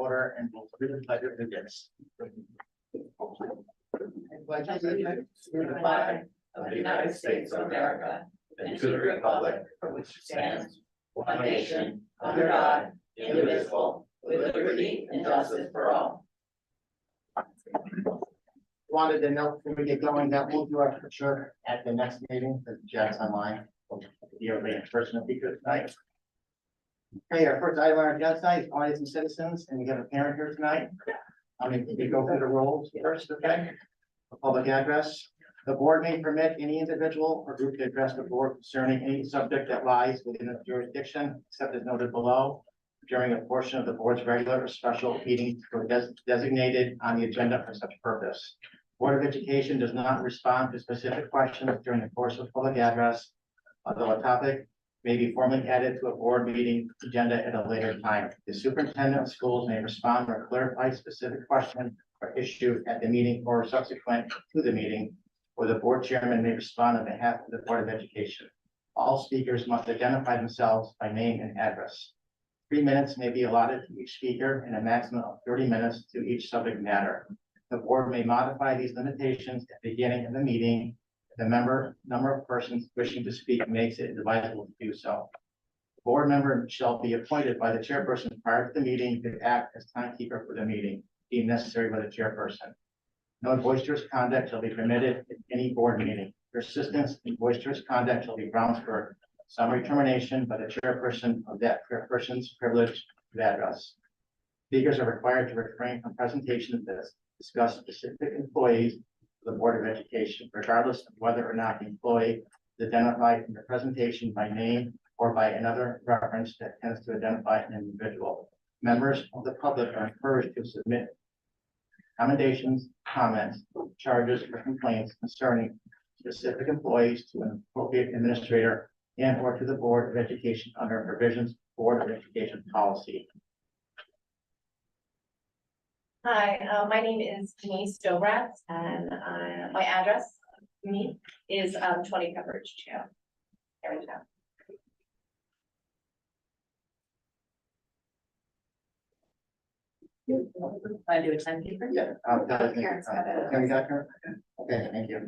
order and will do the pledge of allegiance. Pledge allegiance to the flag of the United States of America and to the republic for which it stands, one nation, under God, indivisible, with liberty and justice for all. Wanted to note before we get going that we'll do our picture at the next meeting, because Jeff's online. You'll be in person if you could tonight. Okay, our first item on our agenda tonight is audience and citizens, and we have a parent here tonight. We go through the roles first, okay? A public address. The board may permit any individual or group to address the board concerning any subject that lies within its jurisdiction, except as noted below, during a portion of the board's regular or special meetings designated on the agenda for such purpose. Board of Education does not respond to specific questions during the course of public address, although a topic may be formally added to a board meeting agenda at a later time. The superintendent of schools may respond or clarify specific question or issue at the meeting or subsequent to the meeting, or the board chairman may respond on behalf of the Board of Education. All speakers must identify themselves by name and address. 3 minutes may be allotted to each speaker and a maximum of 30 minutes to each subject matter. The board may modify these limitations at the beginning of the meeting if the number of persons wishing to speak makes it advisable to do so. The board member shall be appointed by the chairperson prior to the meeting to act as timekeeper for the meeting, deemed necessary by the chairperson. No boisterous conduct shall be permitted at any board meeting. Persistence in boisterous conduct shall be grounds for summary termination by the chairperson of that chairperson's privilege of address. Speakers are required to refrain from presentations that discuss specific employees of the Board of Education, regardless of whether or not the employee is identified in the presentation by name or by another reference that tends to identify an individual. Members of the public are encouraged to submit commendations, comments, charges, or complaints concerning specific employees to an appropriate administrator and or to the Board of Education under provisions Board of Education policy. Hi, my name is Denise Dobratz, and my address is 20 Pepperidge Trail, Tarrytown. I do a timekeeper. Yeah. Karen's got it. Can we got her? Okay, thank you.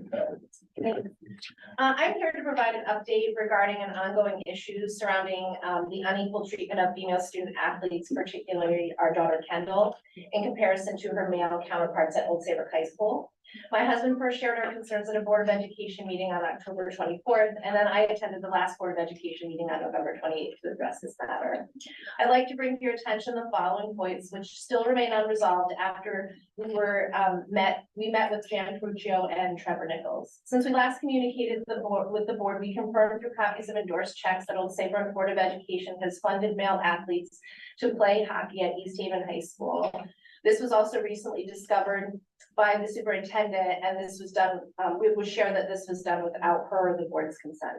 I'm here to provide an update regarding an ongoing issue surrounding the unequal treatment of female student athletes, particularly our daughter Kendall, in comparison to her male counterparts at Old Saybrook High School. My husband first shared our concerns at a Board of Education meeting on October 24th, and then I attended the last Board of Education meeting on November 28th to address this matter. I'd like to bring to your attention the following points, which still remain unresolved after we met with Jan Cruccio and Trevor Nichols. Since we last communicated with the board, we confirmed through copies of endorsed checks that Old Saybrook Board of Education has funded male athletes to play hockey at East Haven High School. This was also recently discovered by the superintendent, and this was done, it was shared that this was done without her or the board's consent.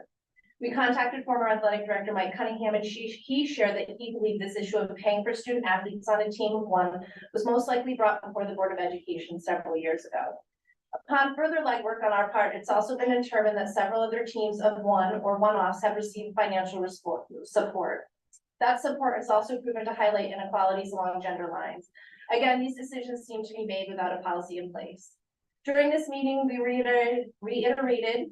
We contacted former athletic director Mike Cunningham, and he shared that he believed this issue of paying for student athletes on a team of one was most likely brought before the Board of Education several years ago. Upon further legwork on our part, it's also been determined that several other teams of one or one-offs have received financial support. That support has also proven to highlight inequalities along gender lines. Again, these decisions seem to be made without a policy in place. During this meeting, we reiterated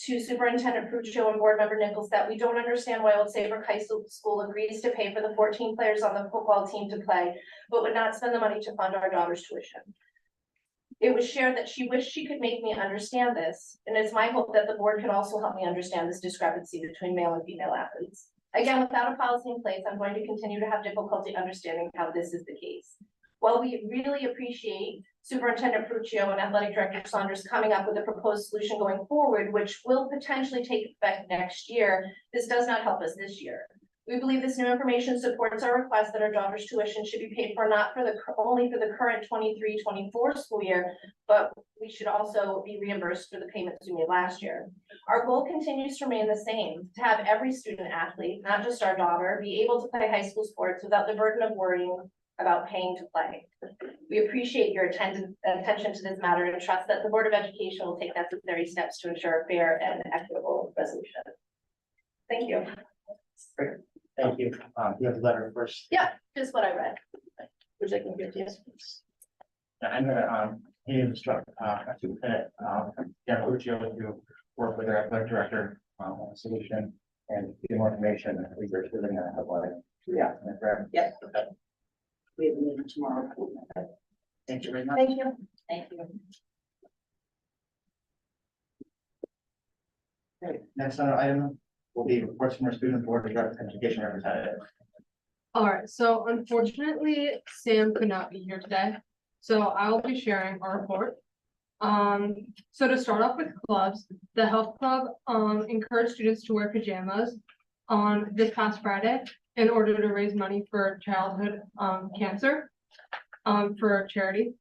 to Superintendent Cruccio and Board Member Nichols that we don't understand why Old Saybrook High School agrees to pay for the 14 players on the football team to play, but would not spend the money to fund our daughter's tuition. It was shared that she wished she could make me understand this, and it's my hope that the board could also help me understand this discrepancy between male and female athletes. Again, without a policy in place, I'm going to continue to have difficulty understanding how this is the case. While we really appreciate Superintendent Cruccio and Athletic Director Saunders coming up with a proposed solution going forward, which will potentially take effect next year, this does not help us this year. We believe this new information supports our request that our daughter's tuition should be paid for not for only for the current 23-24 school year, but we should also be reimbursed for the payments we made last year. Our goal continues to remain the same, to have every student athlete, not just our daughter, be able to play high school sports without the burden of worrying about paying to play. We appreciate your attention to this matter and trust that the Board of Education will take necessary steps to ensure a fair and equitable resolution. Thank you. Great. Thank you. You have the letter first. Yeah, just what I read. Which I can give to you. I'm gonna, he instruct, Superintendent, Jeff Luccio to work with our athletic director, on a solution and get more information, and we are doing that, yeah, that's right. Yep. Okay. We have a meeting tomorrow. Thank you very much. Thank you. Thank you. Okay, next on our item will be reports from our student board of education representative. All right, so unfortunately, Sam could not be here today, so I will be sharing our report. So to start off with clubs, the health club, encouraged students to wear pajamas on this past Friday in order to raise money for childhood, cancer, for charity.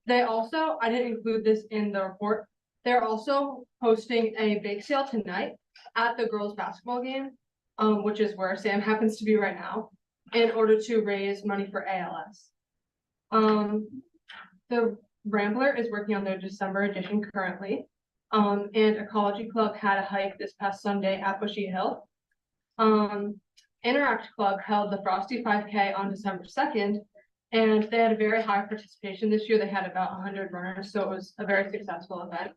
They also, I didn't include this in the report, they're also hosting a bake sale tonight at the girls' basketball game, which is where Sam happens to be right now, in order to raise money for ALS. The Rambler is working on their December edition currently. And Ecology Club had a hike this past Sunday at Bushy Hill. Interact Club held the Frosty 5K on December 2nd, and they had a very high participation this year. They had about 100 runners, so it was a very successful event.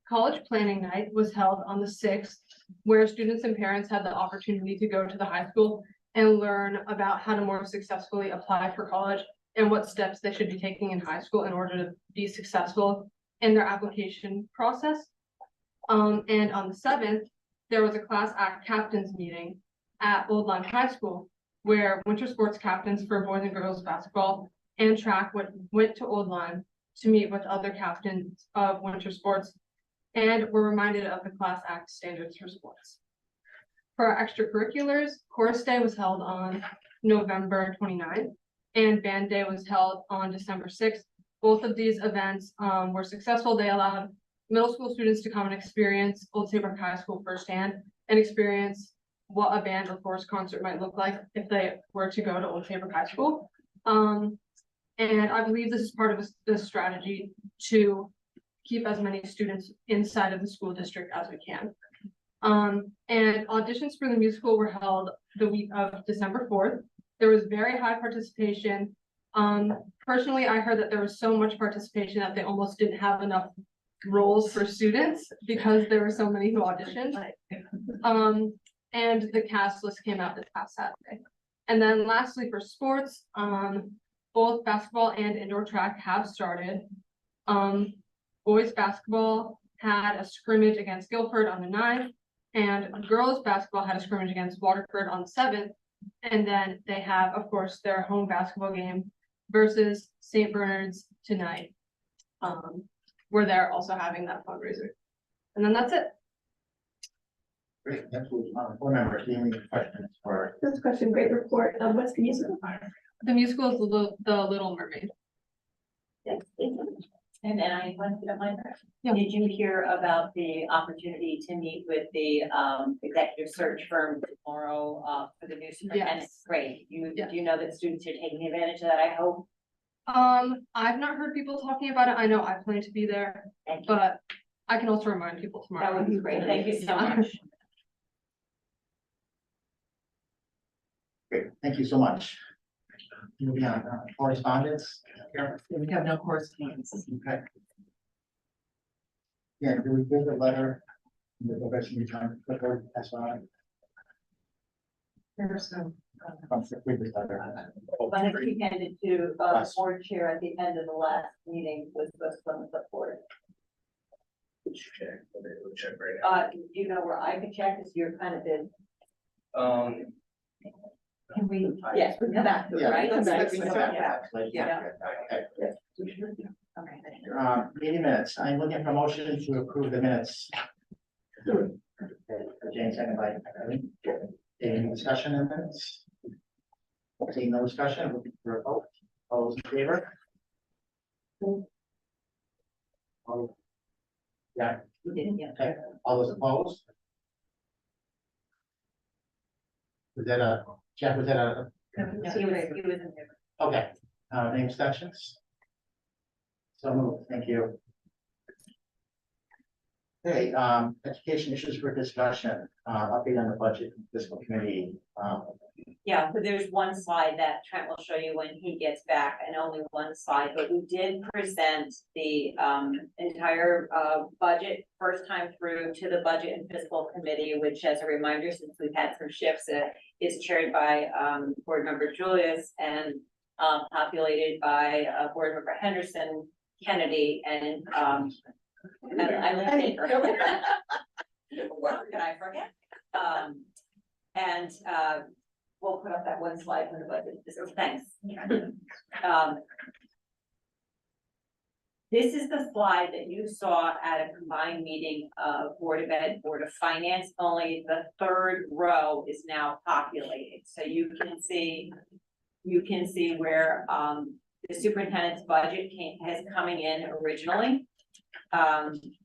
College planning night was held on the 6th, where students and parents had the opportunity to go to the high school and learn about how to more successfully apply for college and what steps they should be taking in high school in order to be successful in their application process. And on the 7th, there was a class act captains meeting at Old Lyme High School, where winter sports captains for boys and girls basketball and track went to Old Lyme to meet with other captains of winter sports and were reminded of the class act standards for sports. For our extracurriculars, chorus day was held on November 29th and band day was held on December 6th. Both of these events were successful. They allowed middle school students to come and experience Old Saybrook High School firsthand and experience what a band or chorus concert might look like if they were to go to Old Saybrook High School. And I believe this is part of the strategy to keep as many students inside of the school district as we can. And auditions for the musical were held the week of December 4th. There was very high participation. Personally, I heard that there was so much participation that they almost didn't have enough roles for students because there were so many who auditioned. And the cast list came out this past Saturday. And then lastly, for sports, both basketball and indoor track have started. Boys basketball had a scrimmage against Guilford on the 9th, and girls basketball had a scrimmage against Waterford on the 7th. And then they have, of course, their home basketball game versus St. Bernard's tonight, where they're also having that fundraiser. And then that's it. Great, next week, board members, do you have any questions for? That's a question, great report. What's the musical? The musical is the Little Mermaid. Yes, thank you. And then I, if you don't mind, Yeah. did you hear about the opportunity to meet with the executive search firm tomorrow for the new superintendent? Yes. Great. Yeah. Do you know that students are taking advantage of that? I hope. I've not heard people talking about it. I know I plan to be there, Thank you. but I can also remind people tomorrow. That would be great. Thank you so Yeah. much. Great, thank you so much. Moving on, correspondence. Karen? We have no correspondence. Okay. Yeah, do we give a letter? The best you can, that's fine. There's some. Previous letter. When it was handed to Us. board chair at the end of the last meeting was supposed to come with the board. Check right Do you know where I could check? Cause you're kind of been. now. Can we? Yes, we come back, to it, Yeah, right? come back. we Okay. come back. Yeah. Okay. Okay. Meeting minutes, I'm looking for motion to approve the minutes. Jane, second by Irene. Any discussion in minutes? Seeing no discussion, looking for a vote. All those in favor? All- Yeah, We did, yeah. okay, all those opposed? Was that a, Jeff, was that a, No, he was in there. okay, any abstentions? So moved, thank you. Okay, education issues for discussion, update on the budget, fiscal committee, Yeah, so there's one slide that Trent will show you when he gets back, and only one slide, but we did present the entire budget first time through to the budget and fiscal committee, which, as a reminder, since we've had some shifts, is chaired by board member Julius and populated by board member Henderson, Kennedy, and Eileen Baker. What could I forget? And we'll put up that one slide when the budget is, thanks. This is the slide that you saw at a combined meeting of Board of Ed, Board of Finance, only the third row is now populated. So you can see where the superintendent's budget is coming in originally.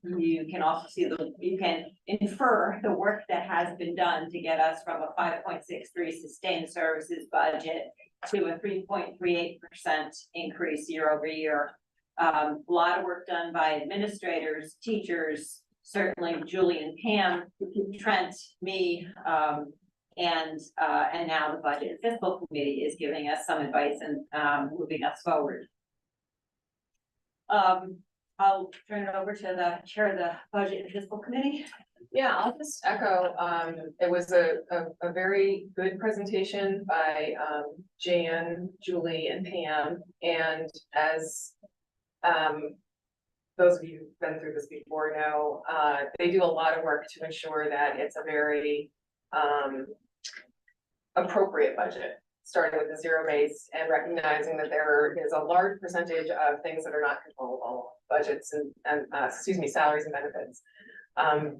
You can also see you can infer the work that has been done to get us from a 5.63 sustained services budget to a 3.38% increase year over year. A lot of work done by administrators, teachers, certainly Julie and Pam, Trent, me, and now the budget and fiscal committee is giving us some advice and moving us forward. I'll turn it over to the chair of the budget and fiscal committee. Yeah, I'll just echo, it was a very good presentation by Jan, Julie, and Pam. And as those of you who've been through this before know, they do a lot of work to ensure that it's a very appropriate budget, starting with the zero base and recognizing that there is a large percentage of things that are not controllable, budgets and salaries and benefits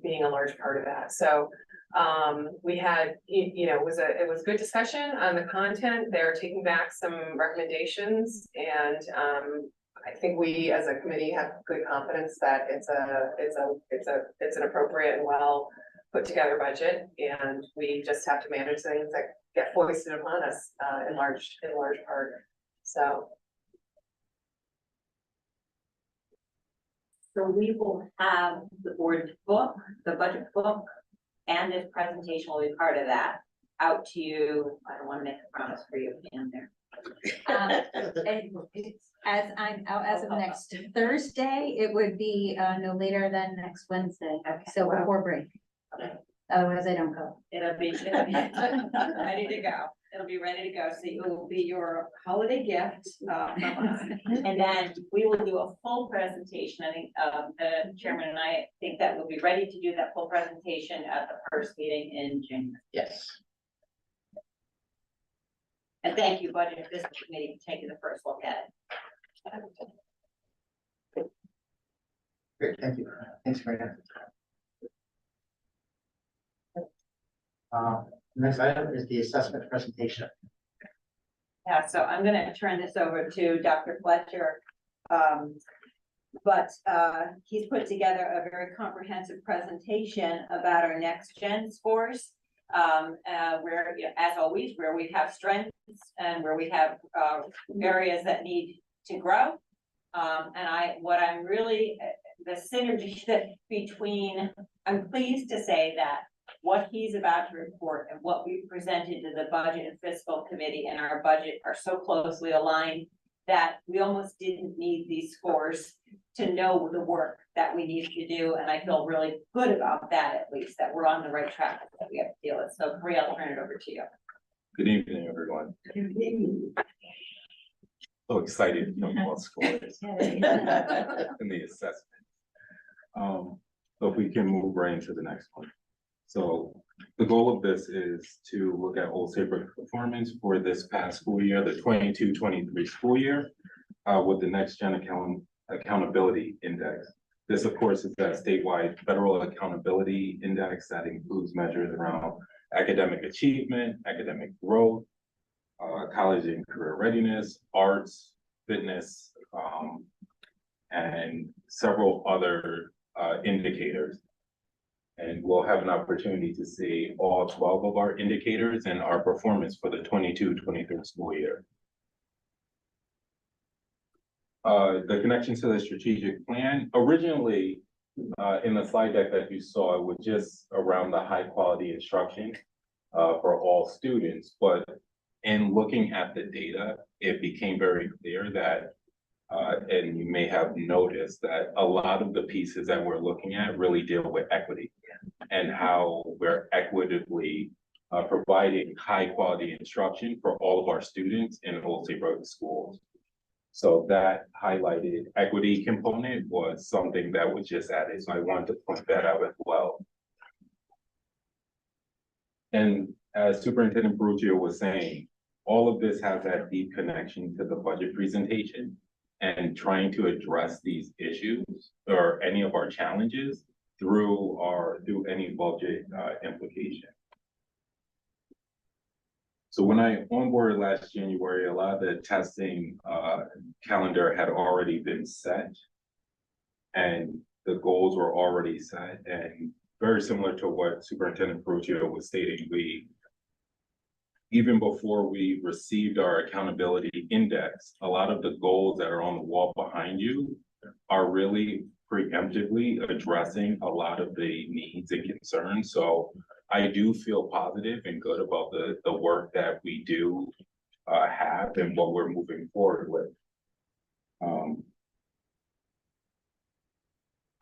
being a large part of that. So we had, it was good discussion on the content. They're taking back some recommendations, and I think we as a committee have good confidence that it's an appropriate and well put together budget, and we just have to manage things that get foisted upon us in large part. So we will have the board book, the budget book, and this presentation will be part of that out to you. I don't want to make a promise for you in there. And it's, as I'm out as of next Thursday, it would be no later than next Wednesday, so before break. Otherwise I don't go. It'll be ready to go. It'll be ready to go. So it will be your holiday gift from us. And then we will do a full presentation. I think the chairman and I think that we'll be ready to do that full presentation at the first meeting in January. yes. And thank you, Budget and Fiscal Committee, for taking the first look at it. Great, thank you. Thanks, Marina. Next item is the assessment presentation. Yeah, so I'm gonna turn this over to Dr. Fletcher. But he's put together a very comprehensive presentation about our next gen scores. Where, as always, where we have strengths and where we have areas that need to grow. What I'm really, the synergy that between, I'm pleased to say that what he's about to report and what we presented to the Budget and Fiscal Committee and our budget are so closely aligned that we almost didn't need these scores to know the work that we need to do. And I feel really good about that, at least, that we're on the right track that we have to deal with. So Maria, I'll turn it over to you. Good evening, everyone. So excited to know about scores and the assessment. So if we can move right into the next one. So the goal of this is to look at Old Saybrook performance for this past school year, the 22-23 school year, with the Next Gen Accountability Index. This, of course, is that statewide federal accountability index that includes measures around academic achievement, academic growth, college and career readiness, arts, fitness, and several other indicators. And we'll have an opportunity to see all 12 of our indicators and our performance for the 22-23 school year. The connection to the strategic plan, originally, in the slide deck that you saw, it was just around the high quality instruction for all students, but in looking at the data, it became very clear that and you may have noticed that a lot of the pieces that we're looking at really deal with equity and how we're equitably providing high quality instruction for all of our students in Old Saybrook schools. So that highlighted equity component was something that was just added, so I wanted to point that out as well. And as Superintendent Ferruccio was saying, all of this has that deep connection to the budget presentation and trying to address these issues or any of our challenges through any budget implication. So when I onboarded last January, a lot of the testing calendar had already been set and the goals were already set, and very similar to what Superintendent Ferruccio was stating, even before we received our accountability index, a lot of the goals that are on the wall behind you are really preemptively addressing a lot of the needs and concerns. So I do feel positive and good about the work that we do have and what we're moving forward with.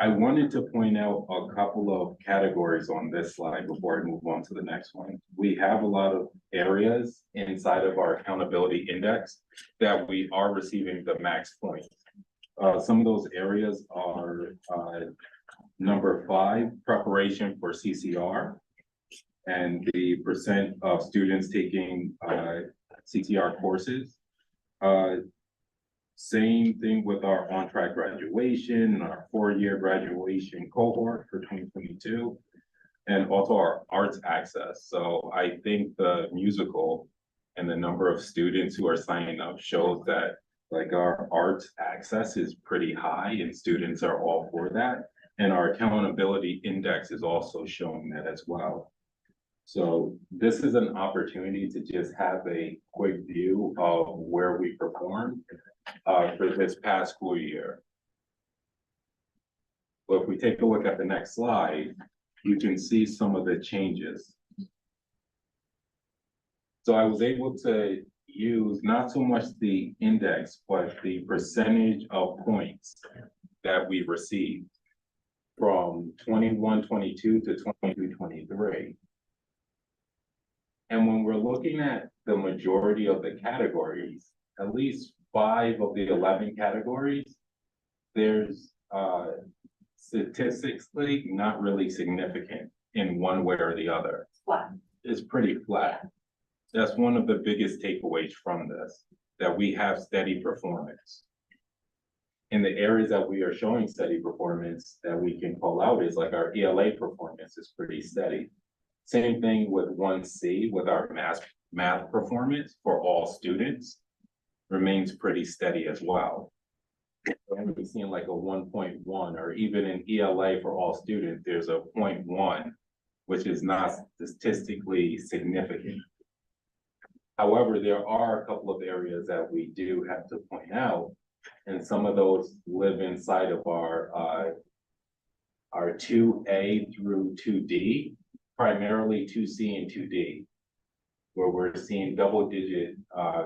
I wanted to point out a couple of categories on this slide before I move on to the next one. We have a lot of areas inside of our accountability index that we are receiving the max points. Some of those areas are number 5, preparation for CCR, and the percent of students taking CCR courses. Same thing with our on-track graduation and our 4-year graduation cohort for 2022, and also our arts access. So I think the musical and the number of students who are signing up shows that like our arts access is pretty high and students are all for that. And our accountability index is also showing that as well. So this is an opportunity to just have a quick view of where we performed for this past school year. But if we take a look at the next slide, you can see some of the changes. So I was able to use not so much the index, but the percentage of points that we received from 21-22 to 22-23. And when we're looking at the majority of the categories, at least 5 of the 11 categories, there's statistically not really significant in one way or the other. Flat. It's pretty flat. That's one of the biggest takeaways from this, that we have steady performance. In the areas that we are showing steady performance that we can call out is like our ELA performance is pretty steady. Same thing with 1C with our math performance for all students remains pretty steady as well. We're seeing like a 1.1, or even in ELA for all students, there's a 0.1, which is not statistically significant. However, there are a couple of areas that we do have to point out, and some of those live inside of our 2A through 2D, primarily 2C and 2D, where we're seeing double-digit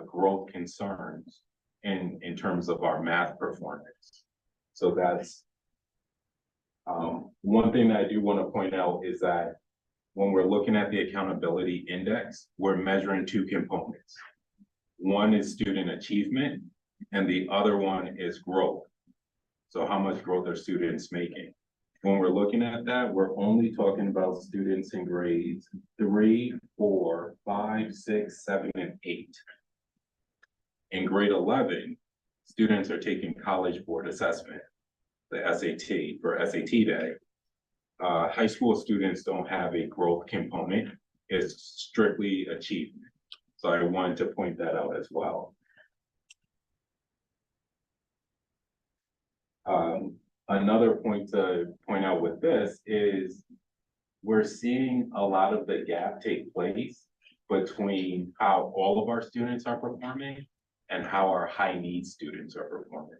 growth concerns in terms of our math performance. So that's one thing that I do want to point out is that when we're looking at the accountability index, we're measuring 2 components. One is student achievement, and the other one is growth. So how much growth are students making? When we're looking at that, we're only talking about students in grades 3, 4, 5, 6, 7, and 8. In grade 11, students are taking College Board Assessment, the SAT, for SAT day. High school students don't have a growth component. It's strictly achievement. So I wanted to point that out as well. Another point to point out with this is we're seeing a lot of the gap take place between how all of our students are performing and how our high needs students are performing.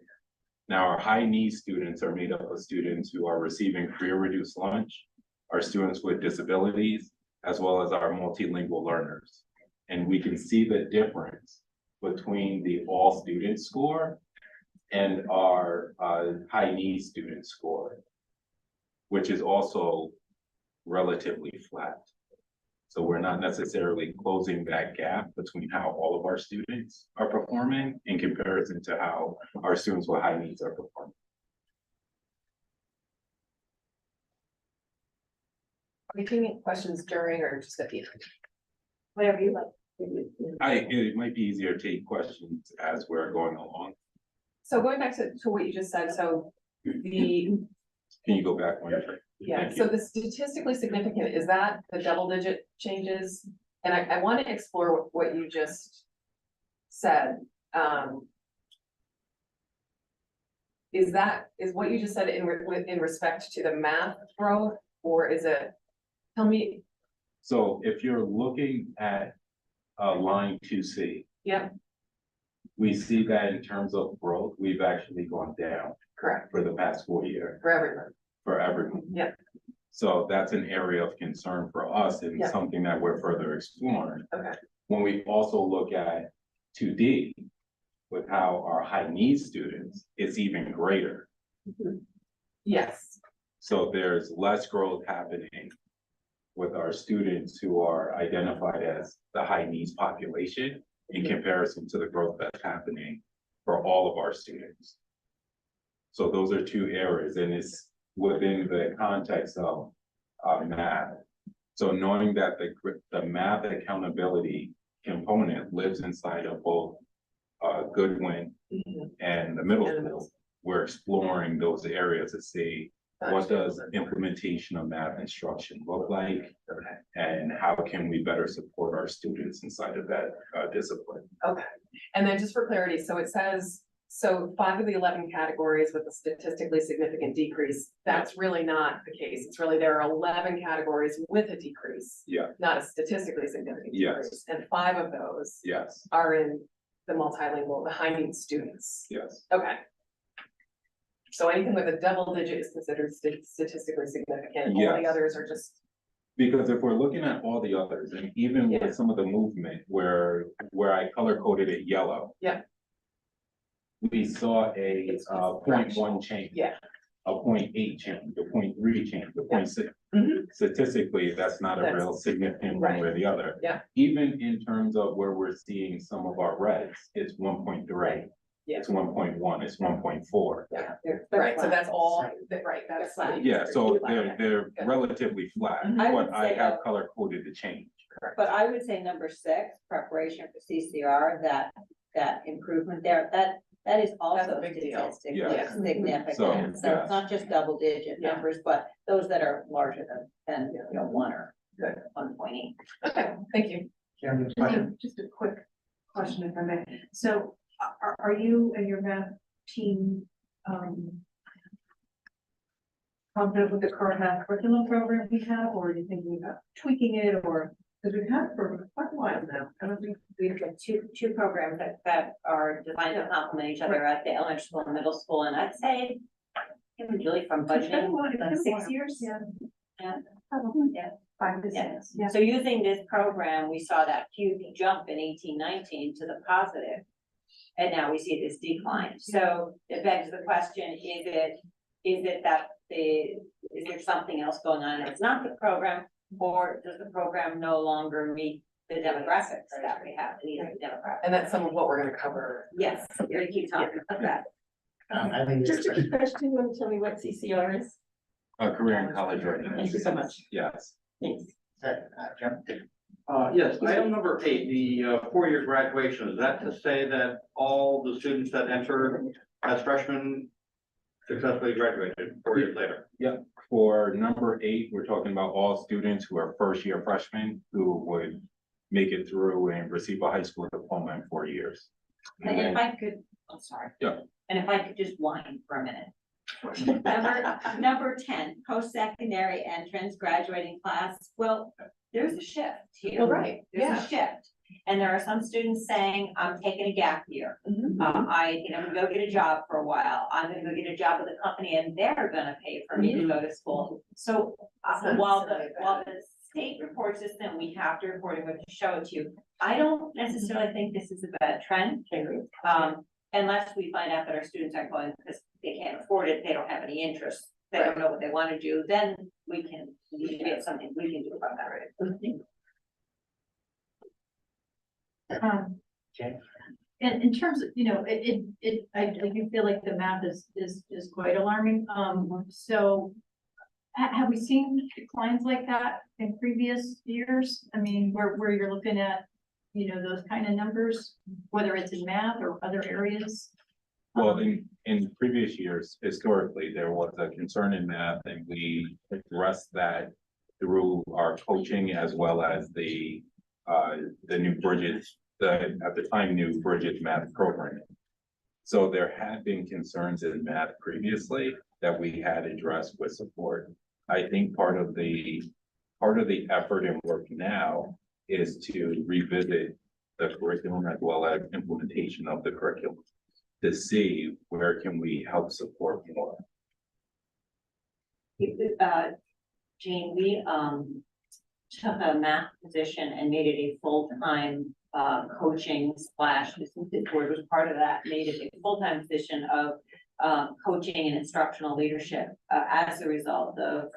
Now, our high needs students are made up of students who are receiving free or reduced lunch, our students with disabilities, as well as our multilingual learners. And we can see the difference between the all student score and our high needs student score, which is also relatively flat. So we're not necessarily closing that gap between how all of our students are performing in comparison to how our students with high needs are performing. Are you taking questions during or just at the end? Whatever you like. It might be easier to take questions as we're going along. So going back to what you just said, so the, Can you go back one? yeah, Thank so you. the statistically significant, is that the double digit changes? And I want to explore what you just said. Is what you just said in respect to the math growth, or is it, tell me, So if you're looking at line 2C, yep, we see that in terms of growth, we've actually gone down correct, for the past 4 years for everyone, for everyone. Yep. So that's an area of concern for us and Yep. something that we're further exploring. okay, When we also look at 2D with how our high needs students, it's even greater. yes, So there's less growth happening with our students who are identified as the high needs population in comparison to the growth that's happening for all of our students. So those are two areas, and it's within the context of math. So knowing that the math accountability component lives inside of both Goodwin Mhm. and the middle And the middle school, we're exploring those areas to see what does Gotcha. implementation of math instruction look like? Okay. And how can we better support our students inside of that discipline? Okay, and then just for clarity, so it says, so 5 of the 11 categories with a statistically significant decrease, that's really not the case. It's really, there are 11 categories with a decrease. Yeah. Not a statistically significant Yes. decrease, and 5 of those Yes, are in the multilingual, the high needs students. yes, Okay. So anything with a double digit is considered statistically significant, all the Yes. others are just, because if we're looking at all the others, and even Yeah. with some of the movement where I color coded it yellow. Yeah. We saw a It's 0.1 change. Yeah. A 0.8 change, a 0.3 change, a 0.6. Mhm. Statistically, that's not a That's- real significant one way or the other. Yeah. Even in terms of where we're seeing some of our reds, it's 1.3. Yeah. It's 1.1, it's 1.4. yeah, They're right, so that's all, Right. right, that's. They're flat. Yeah, so Okay. they're Good. relatively flat, Mhm. I but would I say have that- color coded the change. But I would say number 6, preparation for CCR, that improvement there, that is That's also a big deal. statistically Yeah. significant. So, So yeah. it's not just double digit Yeah. numbers, but those that are larger than, 1 or Good. 1.8. Okay, thank you. Chairman, question? Just a quick question if I may. So are you and your math team, confident with the current math curriculum program we have, or are you thinking about tweaking it, or, because we've had it for quite a while now. I don't think We've got two programs that are designed to complement each other at the elementary school and middle school, and I'd say really from It's been a while, budgeting, it's been a 6 while. years. Yeah. Yeah. Probably. Yeah. 5 to Yeah. 6, yeah. So using this program, we saw that huge jump in 18-19 to the positive. And now we see this decline. So it begs the question, is there something else going on? It's not the program, or does the program no longer meet the demographics that we have, the demographics? And that's some of what we're gonna cover. Yes, we're gonna keep talking about that. I think. Just a quick question, you want to tell me what CCR is? Career and college readiness. Thank you so much. Yes. Thanks. Jim? Yes, item number 8, the 4-year graduation, is that to say that all the students that enter as freshmen successfully graduated 4 years later? For number 8, we're talking about all students who are first-year freshmen who would make it through and receive a high school diploma in 4 years. And And if then- I could, I'm sorry. Yeah. And if I could just whine for a minute. Number 10, post-secondary entrance graduating class. Well, there's a shift here. Well, right, There's yeah. a shift. And there are some students saying, I'm taking a gap year. Mhm. I'm gonna go get a job for a while. I'm gonna go get a job with a company and they're gonna pay for me to go to school. So while the state reports this, then we have to report it, we have to show it to you. I don't necessarily think this is a bad trend. Unless we find out that our students aren't going because they can't afford it, they don't have any interest, they don't know what they wanna do, then we can get something we can do about that, right? Okay. And in terms of, I do feel like the math is quite alarming. So have we seen declines like that in previous years? I mean, where you're looking at, those kind of numbers, whether it's in math or other areas? Well, in previous years, historically, there was a concern in math and we addressed that through our coaching as well as the new Bridget, at the time, new Bridget math programming. So there had been concerns in math previously that we had addressed with support. I think part of the effort and work now is to revisit the curriculum as well as implementation of the curriculum to see where can we help support more. Jane, we took a math position and made it a full-time coaching slash, this board was part of that, made it a full-time position of coaching and instructional leadership as a result of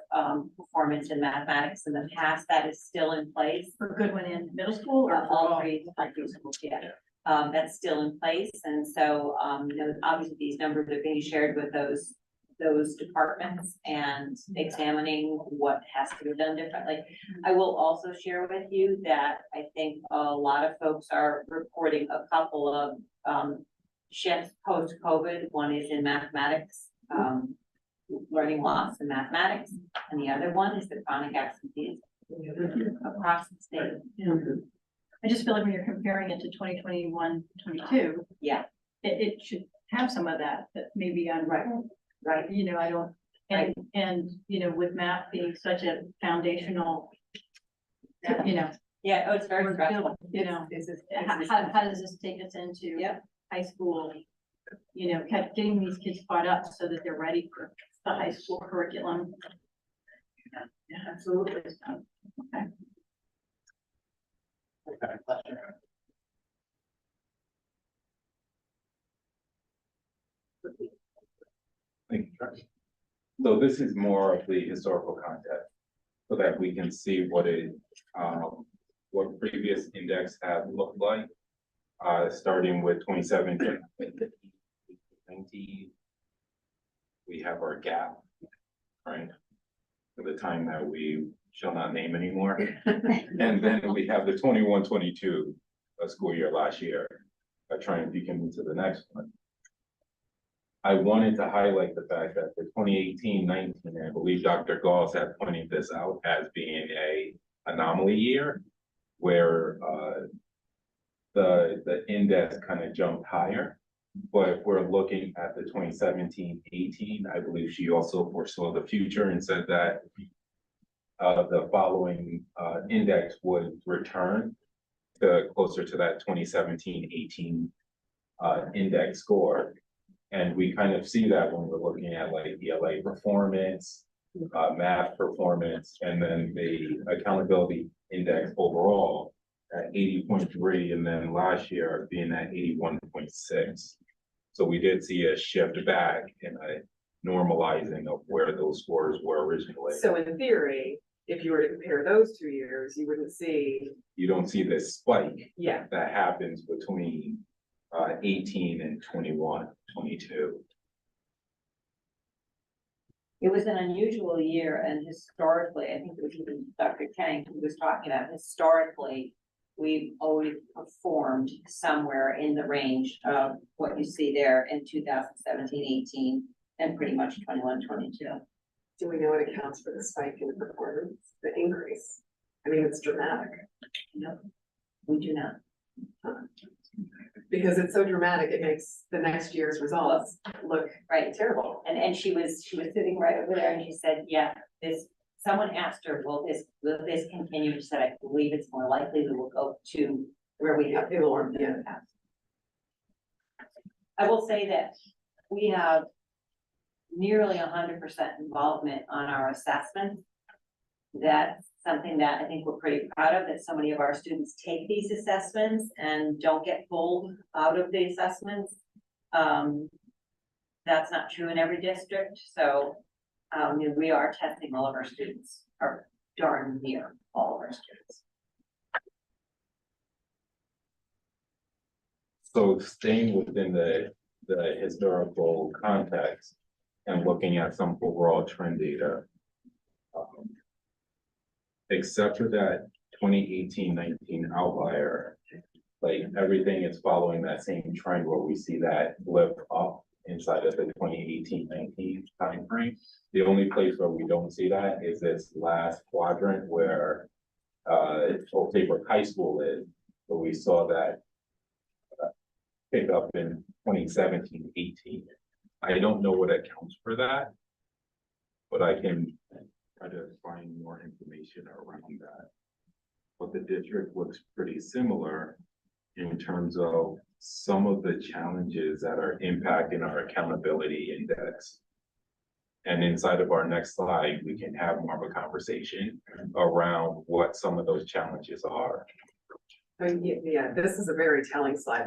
performance in mathematics in the past. That is still in place. For Goodwin in middle school or for All all? grades, schools, yeah. That's still in place, and so, obviously these numbers are being shared with those departments and examining what has to be done differently. I will also share with you that I think a lot of folks are reporting a couple of shifts post-COVID. One is in mathematics, learning loss in mathematics, and the other one is the chronic absenteeism across the state. I just feel like when you're comparing it to 2021, 22. Yeah. It should have some of that maybe on. Right. I don't, and, with math being such a foundational, Yeah, oh, it's very we're stressful. built, how does this take us into Yep. high school? Getting these kids caught up so that they're ready for the high school curriculum. Yeah, absolutely. Okay. Thank you, Charlie. So this is more of the historical context, so that we can see what previous index have looked like. Starting with 2017, 19, we have our gap, right? For the time that we shall not name anymore. And then we have the 21-22 school year last year. Trying if you can move to the next one. I wanted to highlight the fact that for 2018-19, I believe Dr. Gauss had pointed this out as being a anomaly year where the index kind of jumped higher. But if we're looking at the 2017-18, I believe she also foresaw the future and said that the following index would return to closer to that 2017-18 index score. And we kind of see that when we're looking at like ELA performance, math performance, and then the accountability index overall at 80.3, and then last year being at 81.6. So we did see a shift back in a normalizing of where those scores were originally. So in theory, if you were to compare those 2 years, you wouldn't see. You don't see this spike Yeah. that happens between 18 and 21, 22. It was an unusual year, and historically, I think it was even Dr. Kang who was talking about, historically, we've always performed somewhere in the range of what you see there in 2017-18 and pretty much 21-22. Do we know what accounts for the spike in performance, the increase? I mean, it's dramatic. No, we do not. Because it's so dramatic, it makes the next year's results look Right. terrible. And she was sitting right over there and she said, yeah, someone asked her, will this continue? She said, I believe it's more likely that we'll go to where we have people or, yeah. I will say that we have nearly 100% involvement on our assessments. That's something that I think we're pretty proud of, that so many of our students take these assessments and don't get pulled out of the assessments. That's not true in every district, so we are testing all of our students, or darn near all of our students. So staying within the historical context and looking at some overall trend data. Except for that 2018-19 outlier, like everything is following that same trend where we see that blip up inside of the 2018-19 timeframe. The only place where we don't see that is this last quadrant where Old Saybrook High School is, where we saw that pick up in 2017-18. I don't know what accounts for that, but I can try to find more information around that. But the district looks pretty similar in terms of some of the challenges that are impacting our accountability index. And inside of our next slide, we can have more of a conversation around what some of those challenges are. I mean, yeah, this is a very telling slide.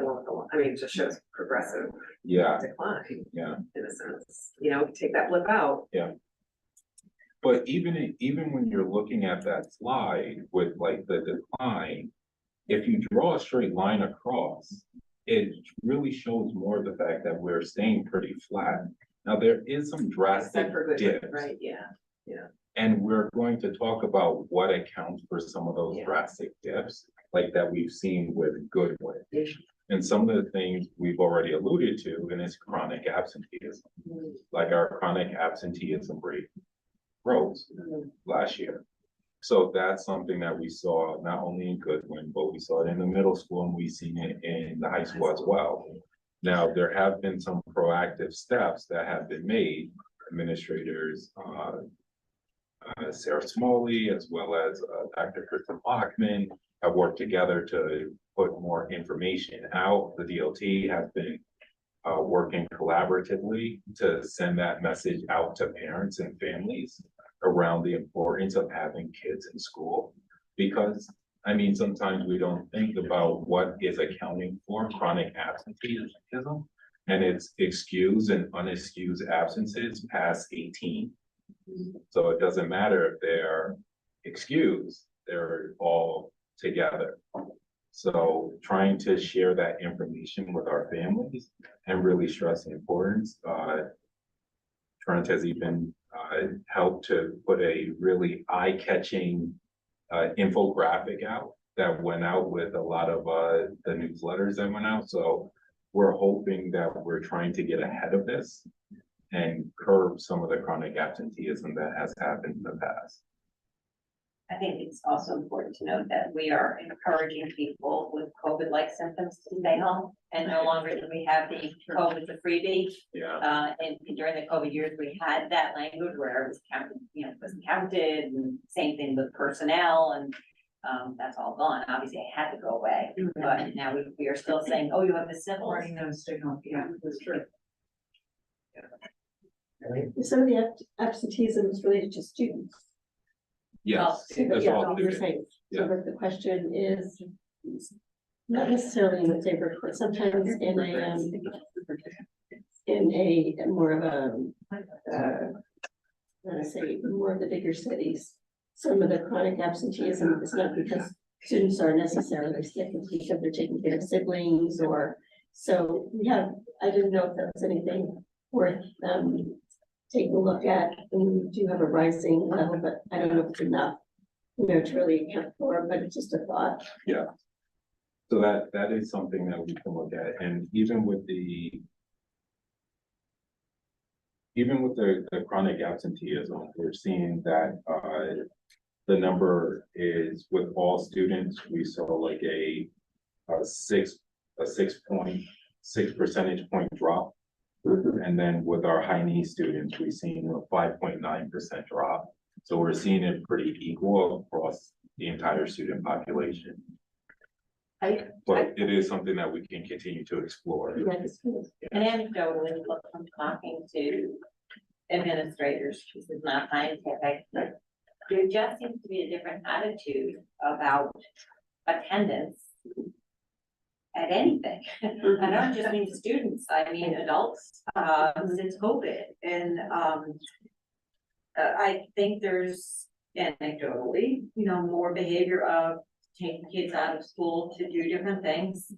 I mean, it just shows progressive Yeah, decline. yeah. In a sense, you know, take that blip out. But even when you're looking at that slide with like the decline, if you draw a straight line across, it really shows more of the fact that we're staying pretty flat. Now, there is some drastic Except for good, dips. right, yeah. And we're going to talk about what accounts for some of those Yeah. drastic dips, like that we've seen with Goodwin. And some of the things we've already alluded to, and it's chronic absenteeism. Like our chronic absenteeism rate rose last year. So that's something that we saw not only in Goodwin, but we saw it in the middle school and we've seen it in the high school as well. Now, there have been some proactive steps that have been made. Administrators, Sarah Smalley, as well as Dr. Kristen Bachman, have worked together to put more information out. The DLT has been working collaboratively to send that message out to parents and families around the importance of having kids in school. Because, I mean, sometimes we don't think about what is accounting for chronic absenteeism, and it's excused and unexcused absences past 18. So it doesn't matter if they're excused, they're all together. So trying to share that information with our families and really stress the importance. Trent has even helped to put a really eye-catching infographic out that went out with a lot of the newsletters that went out. So we're hoping that we're trying to get ahead of this and curb some of the chronic absenteeism that has happened in the past. I think it's also important to note that we are encouraging people with COVID-like symptoms to stay home, and no longer do we have the COVID, the freebie. Yeah. And during the COVID years, we had that language where it was counted, you know, it wasn't counted, and same thing with personnel, and that's all gone. Obviously, it had to go away, but now we are still saying, oh, you have the symptoms. Already knows stay home, yeah, that's true. Some of the absenteeism is related to students. Yes. So that's yeah, all you're students. saying, Yeah. so that the question is not necessarily in the favor, but sometimes in a more of a, let's say, more of the bigger cities. Some of the chronic absenteeism is not because students are necessarily sick, it's because they're taking care of siblings or, so we have, I didn't know if that was anything worth, taking a look at, and we do have a rising level, but I don't know if it's enough, you know, to really account for, but it's just a thought. So that is something that we can look at, and even with the chronic absenteeism, we're seeing that the number is with all students, we saw like a 6.6 percentage point drop. And then with our high need students, we've seen a 5.9% drop. So we're seeing it pretty equal across the entire student population. But it is something that we can continue to explore. And anecdotally, look, from talking to administrators, this is not scientific, but there just seems to be a different attitude about attendance at anything. I don't just mean students, I mean adults, since COVID. And, I think there's anecdotally, more behavior of taking kids out of school to do different things.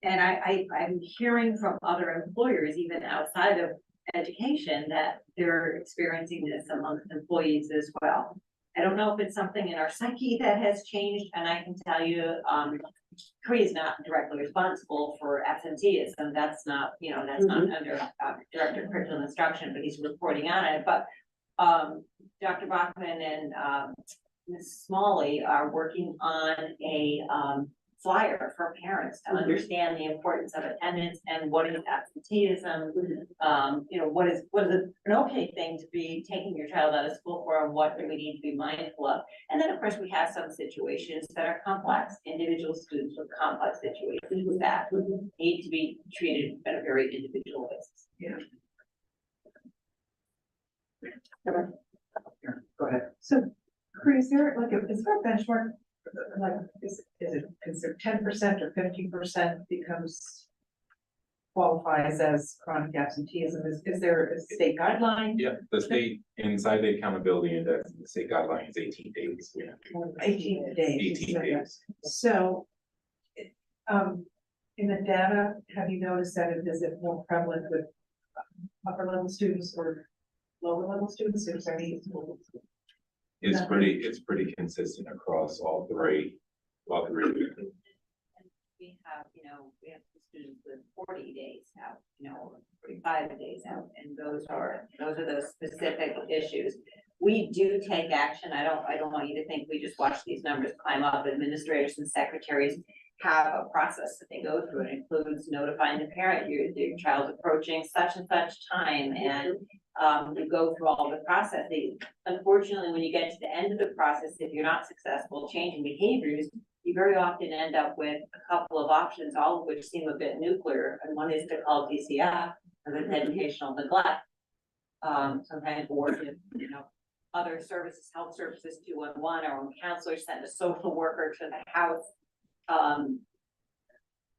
And I'm hearing from other employers, even outside of education, that they're experiencing this amongst employees as well. I don't know if it's something in our psyche that has changed, and I can tell you, CRE is not directly responsible for absenteeism. That's not, that's not under Director of Curriculum Instruction, but he's reporting on it. But Dr. Bachman and Ms. Smalley are working on a flyer for parents to understand the importance of attendance and what is absenteeism. What is an okay thing to be taking your child out of school for, and what do we need to be mindful of? And then, of course, we have some situations that are complex, individual students with complex situations that need to be treated on a very individual basis. Yeah. Go ahead. So, Chris, is there a benchmark? Like, is it considered 10% or 15% becomes qualifies as chronic absenteeism? Is there a state guideline? Yeah, the state, inside the accountability index, the state guideline is 18 days. 18 days. 18 days. So, in the data, have you noticed that is it more prevalent with upper level students or lower level students? Is there any? It's pretty consistent across all three. We have, we have students with 40 days out, 45 days out, and those are those specific issues. We do take action. I don't want you to think we just watch these numbers climb up. Administrators and secretaries have a process that they go through. It includes notifying the parent, your child's approaching such and such time, and you go through all the processes. Unfortunately, when you get to the end of the process, if you're not successful changing behaviors, you very often end up with a couple of options, all of which seem a bit nuclear. And one is to call DCF, or the educational neglect. Sometimes work with, other services, health services, 211, our own counselor, send a social worker to the house.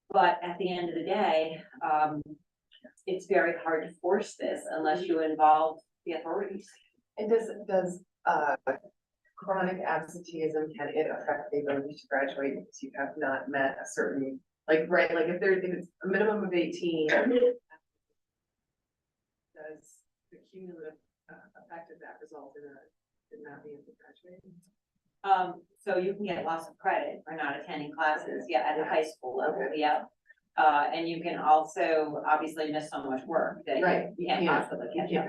But at the end of the day, it's very hard to force this unless you involve the authorities. And does chronic absenteeism, can it affect the ability to graduate because you have not met a certain, if it's a minimum of 18, does the cumulative effect of that result in not being able to graduate? So you can get loss of credit for not attending classes, at the high school level, and you can also obviously miss so much work that you can't possibly catch up.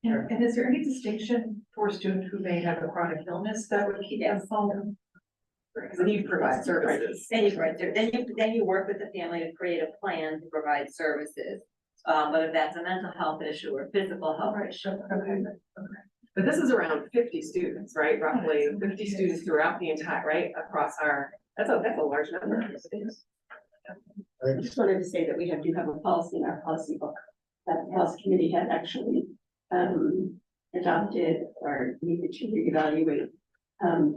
And is there any distinction for a student who may have a chronic illness that would keep them home? Because you provide services. Then you work with the family to create a plan to provide services. Whether that's a mental health issue or physical health issue. Okay. But this is around 50 students, right? Roughly 50 students throughout the entire, across that's a large number. I just wanted to say that we do have a policy in our policy book that the policy committee had actually adopted or needed to reevaluate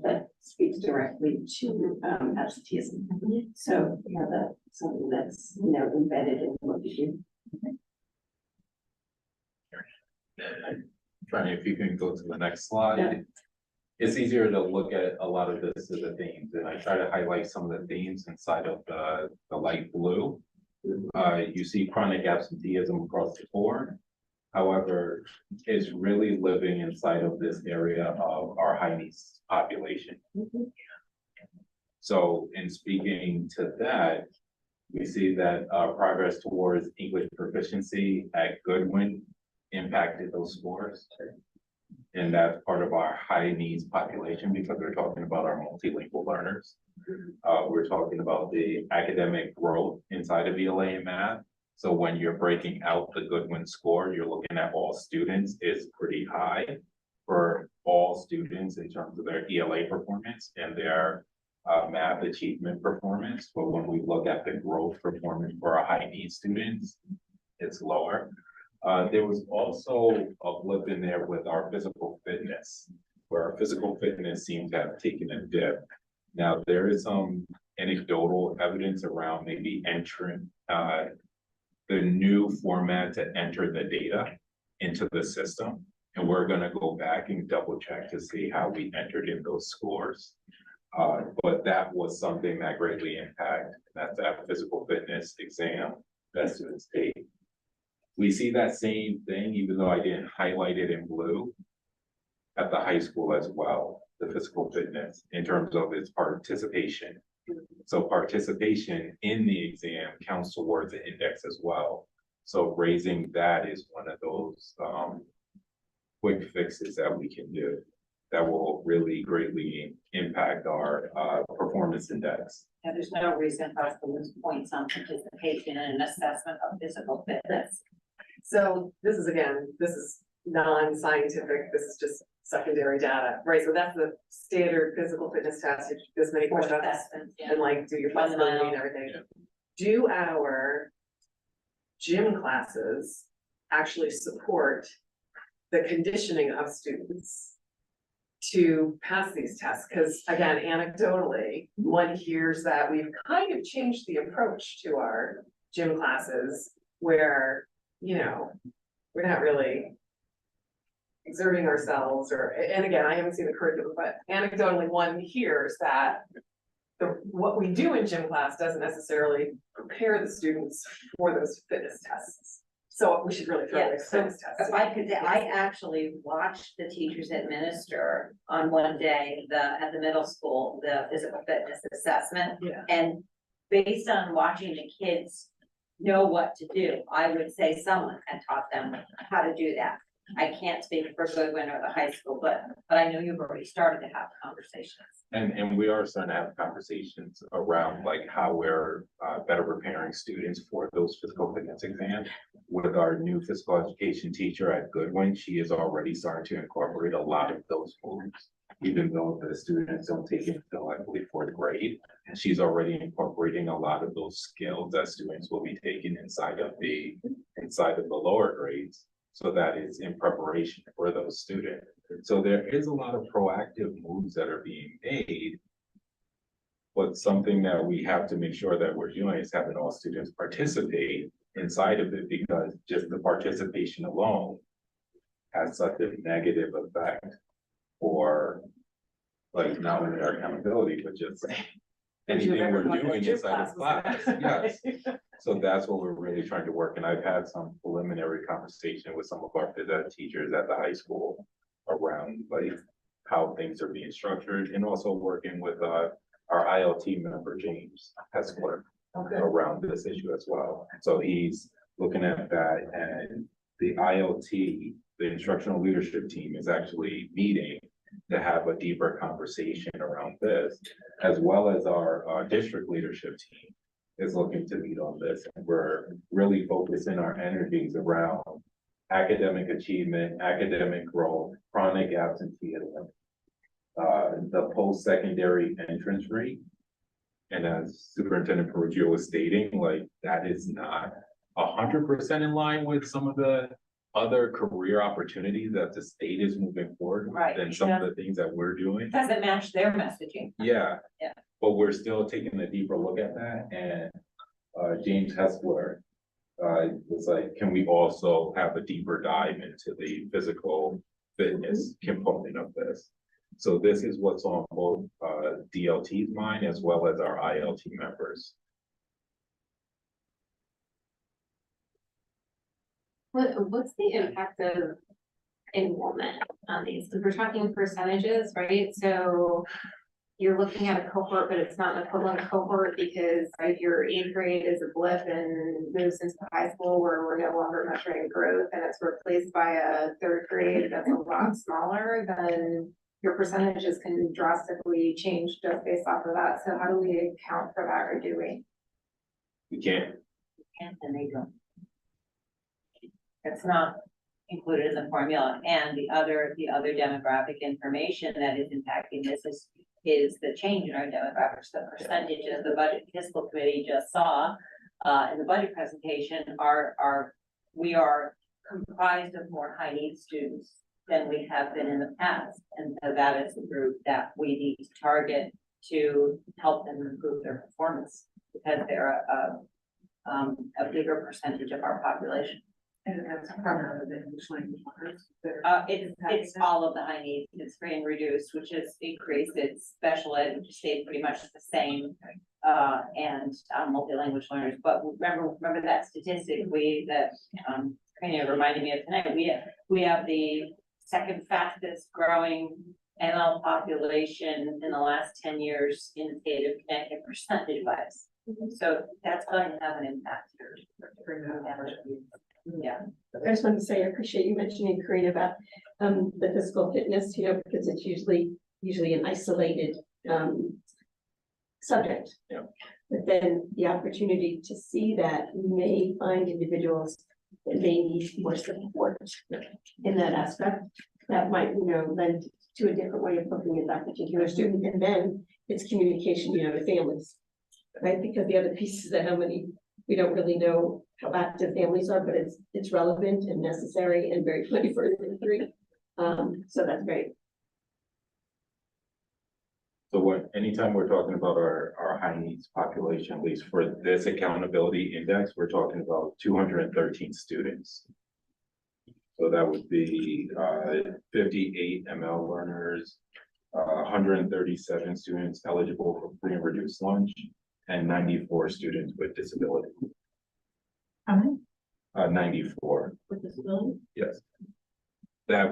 that speaks directly to absenteeism. So we have something that's embedded in what we do. Trying, if you can go to the next slide. Yeah. It's easier to look at a lot of this as a themes, and I try to highlight some of the themes inside of the light blue. You see chronic absenteeism across the board. However, it's really living inside of this area of our high needs population. So in speaking to that, we see that progress towards English proficiency at Goodwin impacted those scores. And that's part of our high needs population because we're talking about our multilingual learners. We're talking about the academic growth inside of ELA and math. So when you're breaking out the Goodwin score, you're looking at all students is pretty high for all students in terms of their ELA performance and their math achievement performance, but when we look at the growth performance for our high need students, it's lower. There was also a blip in there with our physical fitness, where our physical fitness seemed to have taken a dip. Now, there is some anecdotal evidence around maybe entering the new format to enter the data into the system. And we're gonna go back and double check to see how we entered in those scores. But that was something that greatly impacted, that's that physical fitness exam that students take. We see that same thing, even though I didn't highlight it in blue, at the high school as well, the physical fitness, in terms of its participation. So participation in the exam counts towards the index as well. So raising that is one of those quick fixes that we can do that will really greatly impact our performance index. And there's no reason for us to lose points on participation in an assessment of physical fitness. So this is non-scientific, this is just secondary data, right? So that's the standard physical fitness test, it's this many Or push-ups assessments, yeah. and like do your flexibility and everything. Do our gym classes actually support the conditioning of students to pass these tests? Because again, anecdotally, one hears that we've kind of changed the approach to our gym classes where, you know, we're not really exerting ourselves and again, I haven't seen the curriculum, but anecdotally, one hears that what we do in gym class doesn't necessarily prepare the students for those fitness tests. So we should really throw Yeah, those so fitness tests. if I could, I actually watched the teachers administer on one day, at the middle school, the physical fitness assessment. Yeah. And based on watching the kids know what to do, I would say someone had taught them how to do that. I can't speak for Goodwin or the high school, but I know you've already started to have conversations. And we are starting to have conversations around like how we're better preparing students for those physical fitness exams. With our new physical education teacher at Goodwin, she is already starting to incorporate a lot of those moves. Even though the students don't take it until I believe 4th grade, she's already incorporating a lot of those skills that students will be taking inside of the lower grades. So that is in preparation for those students. So there is a lot of proactive moves that are being made. But something that we have to make sure that we're doing is having all students participate inside of it, because just the participation alone has such a negative effect for like not only our accountability, but just anything we're doing inside of class. Yes. So that's what we're really trying to work. And I've had some preliminary conversation with some of our phys ed teachers at the high school around like how things are being structured, and also working with our ILT member, James Hessler, around this issue as well. So he's looking at that, and the ILT, the instructional leadership team, is actually meeting to have a deeper conversation around this, as well as our district leadership team is looking to meet on this. And we're really focusing our energies around academic achievement, academic growth, chronic absenteeism, the post-secondary entrance rate. And as Superintendent Perugio was stating, like that is not 100% in line with some of the other career opportunities that the state is moving forward with, Right, and some yeah. of the things that we're doing. Doesn't match their messaging. Yeah. Yeah. But we're still taking a deeper look at that, and James Hessler was like, can we also have a deeper dive into the physical fitness component of this? So this is what's on both DLT's mind as well as our ILT members. What's the impact of enrollment on these? Because we're talking percentages, right? So you're looking at a cohort, but it's not an equivalent cohort because right, your 8th grade is a blip and moves into high school where we're no longer measuring growth, and it's replaced by a 3rd grade that's a lot smaller. Then your percentages can drastically change just based off of that. So how do we account for that, or do we? We can't. And they don't. It's not, included in the formula. And the other demographic information that is impacting this is the change in our demographics, the percentages the budget fiscal committee just saw in the budget presentation we are comprised of more high need students than we have been in the past. And so that is the group that we need to target to help them improve their performance, because they're a bigger percentage of our population. And that's primarily the English language learners. It's all of the high needs, it's free and reduced, which has increased, it's special ed, which stayed pretty much the same. And multi-language learners, but remember that statistic Karina reminded me of tonight, we have the second fastest growing ML population in the last 10 years in the state of Connecticut percentage wise. So that's going to have an impact. Yeah. I just wanted to say, I appreciate you mentioning, Karina, about the physical fitness, because it's usually an isolated subject. Yeah. But then the opportunity to see that you may find individuals that may need more support in that aspect, that might, lend to a different way of looking at that particular student. And then it's communication, to families, right? Because the other piece is that we don't really know how active families are, but it's relevant and necessary and very 21st century. So that's great. So anytime we're talking about our high needs population, at least for this accountability index, we're talking about 213 students. So that would be 58 ML learners, 137 students eligible for free and reduced lunch, and 94 students with disability. How many? 94. With disability? Yes. That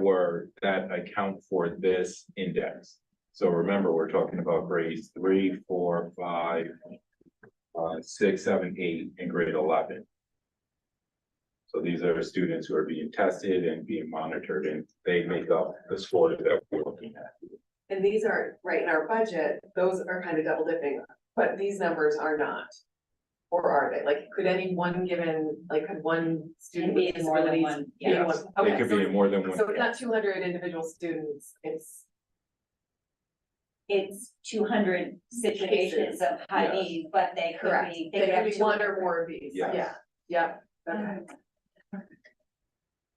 account for this index. So remember, we're talking about grades 3, 4, 5, 6, 7, 8, and grade 11. So these are students who are being tested and being monitored, and they make up the score that we're looking at. And these are, right, in our budget, those are kind of double dipping, but these numbers are not. Or are they? Like, could any one given, could one student with Be more than disabilities? one, be yeah. one? They Okay, could be in more than one. so it's not 200 individual students, It's 200 situations of high Yes. need, but they could correct. be. They could have be two one or different- more of these, Yes. yeah, okay.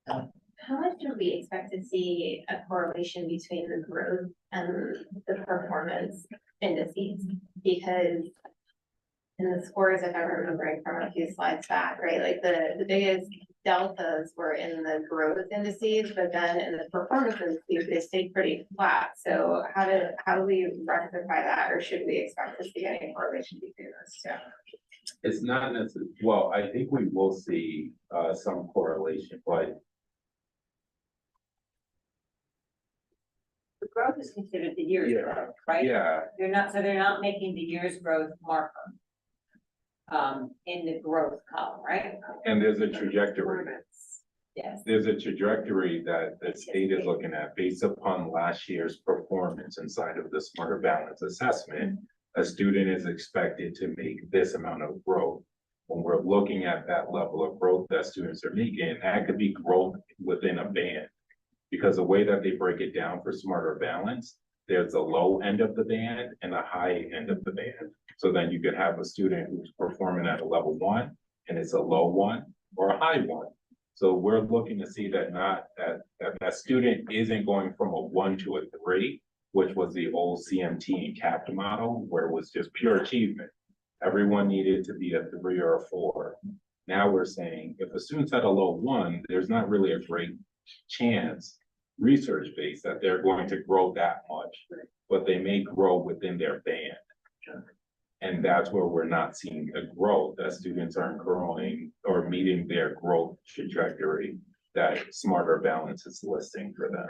How much do we expect to see a correlation between the growth and the performance indices? Because in the scores, if I'm remembering from a few slides back, right, like the biggest deltas were in the growth indices, but then in the performance indices, they stayed pretty flat. So how do we rectify that, or should we expect to see any correlation between those two? It's not necessarily, well, I think we will see some correlation, but The growth is considered the year's Yeah. growth, right? yeah, They're not making the year's growth marker. In the growth column, right? and there's a trajectory. Performance. Yes. There's a trajectory that the state is looking at based upon last year's performance inside of the Smarter Balance assessment. A student is expected to make this amount of growth. When we're looking at that level of growth that students are making, that could be growth within a band. Because the way that they break it down for Smarter Balance, there's a low end of the band and a high end of the band. So then you could have a student who's performing at a level 1 and it's a low 1 or a high 1. So we're looking to see that student isn't going from a 1 to a 3, which was the old CMT and CAPT model, where it was just pure achievement. Everyone needed to be a 3 or a 4. Now we're saying if a student's at a low 1, there's not really a great chance, research based, that they're going to grow that much, but they may grow within their band. And that's where we're not seeing a growth, that students aren't growing or meeting their growth trajectory that Smarter Balance is listing for them.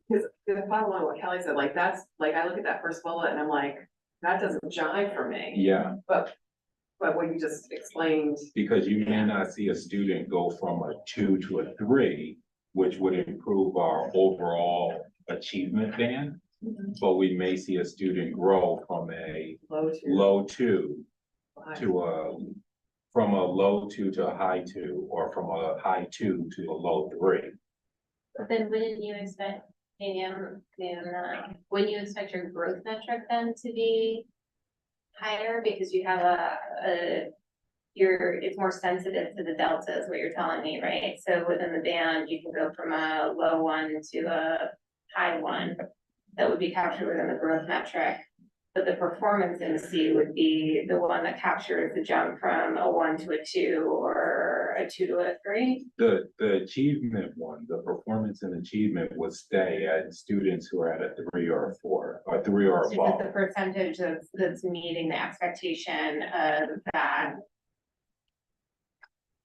Because the follow on what Kelly said, that's, I look at that first bullet and I'm like, that doesn't jive for me. Yeah, But what you just explained, because you may not see a student go from a 2 to a 3, which would improve our overall achievement band. But we may see a student grow from a low to. low 2 high. to a from a low 2 to a high 2, or from a high 2 to a low 3. But then wouldn't you expect, wouldn't you expect your growth metric then to be higher because you have it's more sensitive to the delta is what you're telling me, right? So within the band, you can go from a low 1 to a high 1. That would be captured within the growth metric. But the performance in C would be the one that captures the jump from a 1 to a 2 or a 2 to a 3. The achievement one, the performance and achievement would stay at students who are at a 3 or a 4, or 3 or So above. just the percentage that's meeting the expectation of that.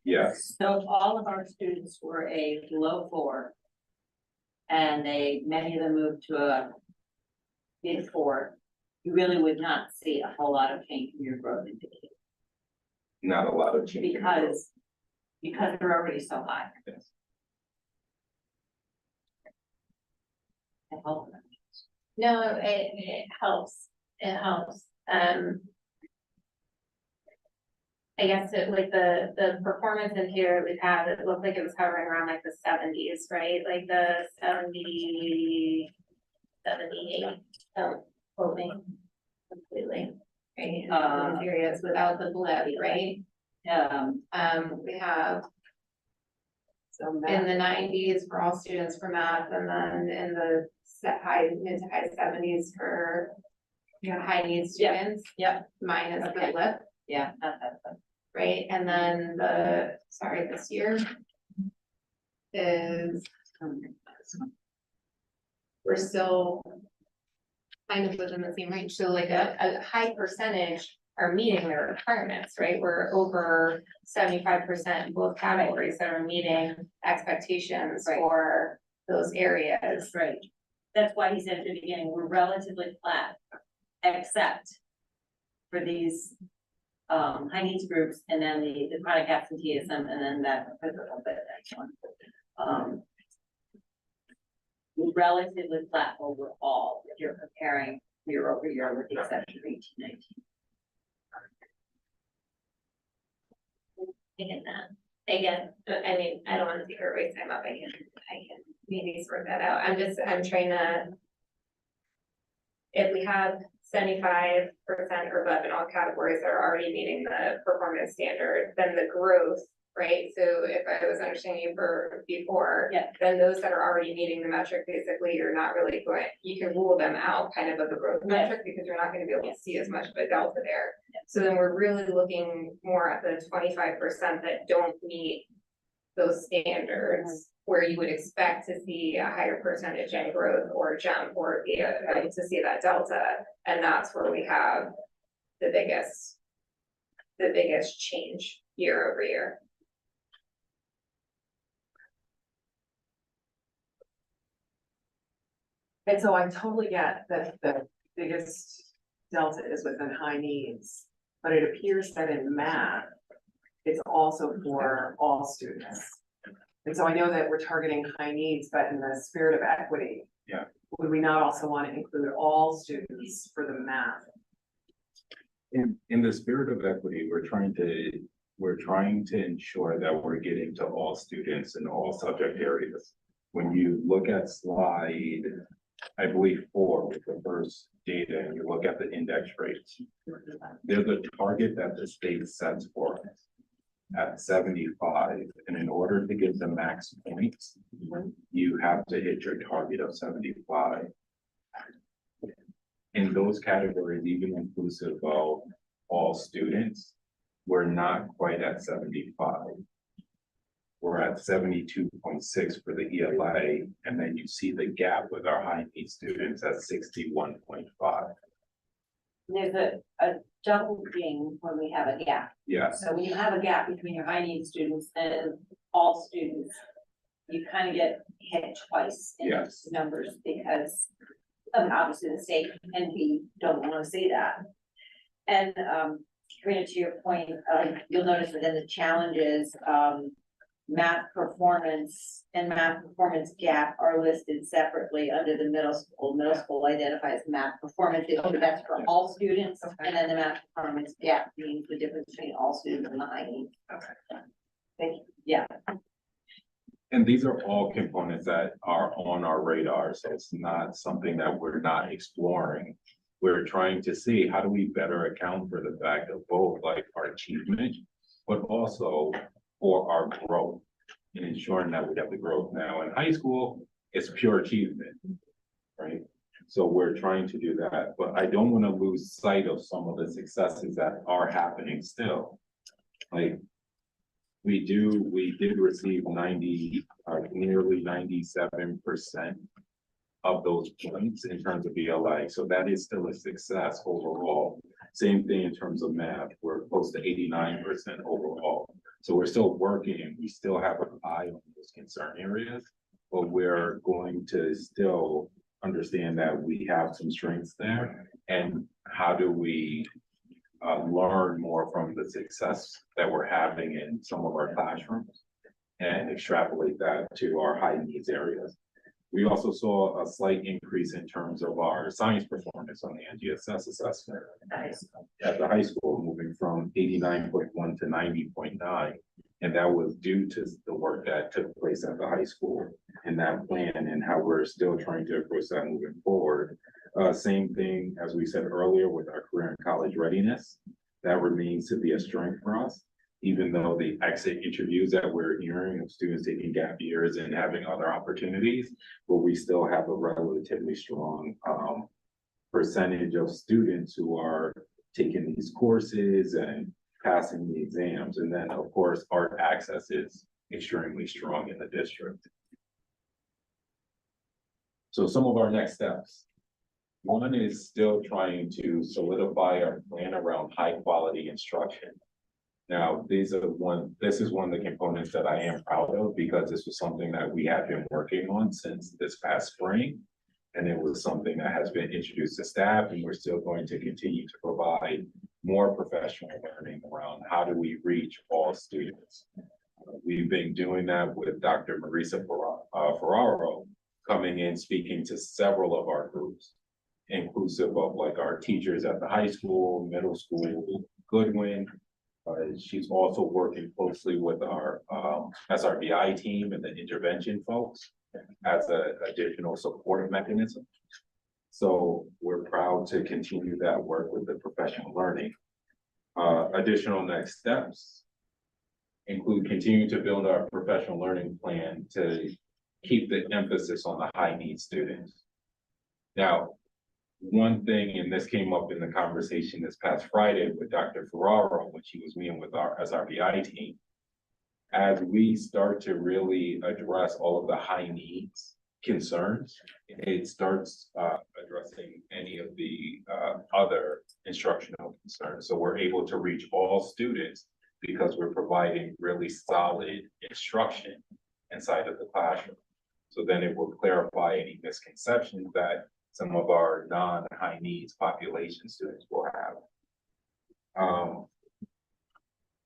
Yes, So if all of our students were a low 4. And many of them moved to a mid 4, you really would not see a whole lot of change in your growth indicator. not a lot of change. in growth. Because they're already so high. Yes. I hope. No, it helps, it helps, I guess with the performance in here we've had, it looked like it was hovering around like the 70s, right? Like the 70, 78, don't quote me completely. Right, those areas without the blip, right? We have So in the 90s for all students for math, and then in the mid to high 70s for high needs Yeah. students. Yep. Minus the Okay. blip, Yeah, that's. right? And then this year is, we're still kind of within the same range. So like a high percentage are meeting their requirements, right? We're over 75% in both categories that are meeting expectations Right. for those areas. Right. That's why he said at the beginning, we're relatively flat, except for these high needs groups, and then the chronic absenteeism, and then that physical bit, that one. We're relatively flat overall, if you're comparing year over year with the exception of 18-19. Again, I mean, I don't want to take everybody's time up, I can maybe sort that out, I'm trying to. If we have 75% or above in all categories that are already meeting the performance standard, then the growth, right? So if I was understanding you before. Yeah. Then those that are already meeting the metric, basically, you're not really going, you can rule them out kind of the growth metric, because you're not gonna be able to see as much of a delta there. So then we're really looking more at the 25% that don't meet those standards, where you would expect to see a higher percentage in growth or jump or to see that delta. And that's where we have the biggest change year over year. And so I totally get that the biggest delta is within high needs, but it appears that in math, it's also for all students. And so I know that we're targeting high needs, but in the spirit of equity. Yeah. Would we not also want to include all students for the math? In the spirit of equity, we're trying to ensure that we're getting to all students in all subject areas. When you look at slide, I believe 4 with the first data, and you look at the index rates, there's a target that the state sets for us at 75, and in order to get the max points, you have to hit your target of 75. In those categories, even inclusive of all students, we're not quite at 75. We're at 72.6 for the ELA, and then you see the gap with our high need students at 61.5. There's a double ding when we have a gap. Yes, So when you have a gap between your high need students and all students, you kind of get hit twice in Yes. those numbers, because obviously the state and we don't want to see that. And Karina, to your point, you'll notice within the challenges, math performance and math performance gap are listed separately under the middle school. Middle school identifies math performance issue, that's for all students, and then the math performance gap means the difference between all students and the high needs. Thank you. Yeah, And these are all components that are on our radar, so it's not something that we're not exploring. We're trying to see how do we better account for the fact of both like our achievement, but also for our growth. And ensuring that we have the growth now. In high school, it's pure achievement, right? So we're trying to do that, but I don't want to lose sight of some of the successes that are happening still. Like, we did receive nearly 97% of those points in terms of BLA, so that is still a success overall. Same thing in terms of math, we're close to 89% overall. So we're still working, and we still have an eye on those concern areas, but we're going to still understand that we have some strengths there, and how do we learn more from the success that we're having in some of our classrooms and extrapolate that to our high needs areas. We also saw a slight increase in terms of our science performance on the NGSS assessment at the high school, moving from 89.1 to 90.9. And that was due to the work that took place at the high school and that plan, and how we're still trying to approach that moving forward. Same thing, as we said earlier, with our career and college readiness, that remains to be a strength for us. Even though the exit interviews that we're hearing of students taking gap years and having other opportunities, but we still have a relatively strong percentage of students who are taking these courses and passing the exams. And then, of course, art access is extremely strong in the district. So some of our next steps. One is still trying to solidify our plan around high quality instruction. Now, this is one of the components that I am proud of, because this was something that we have been working on since this past spring. And it was something that has been introduced to staff, and we're still going to continue to provide more professional learning around how do we reach all students. We've been doing that with Dr. Marisa Ferraro coming in, speaking to several of our groups, inclusive of like our teachers at the high school, middle school, Goodwin. She's also working closely with our SRBI team and the intervention folks as an additional support mechanism. So we're proud to continue that work with the professional learning. Additional next steps include continuing to build our professional learning plan to keep the emphasis on the high need students. Now, one thing, and this came up in the conversation this past Friday with Dr. Ferraro when she was meeting with our SRBI team, as we start to really address all of the high needs concerns, it starts addressing any of the other instructional concerns. So we're able to reach all students because we're providing really solid instruction inside of the classroom. So then it will clarify any misconceptions that some of our non-high needs population students will have.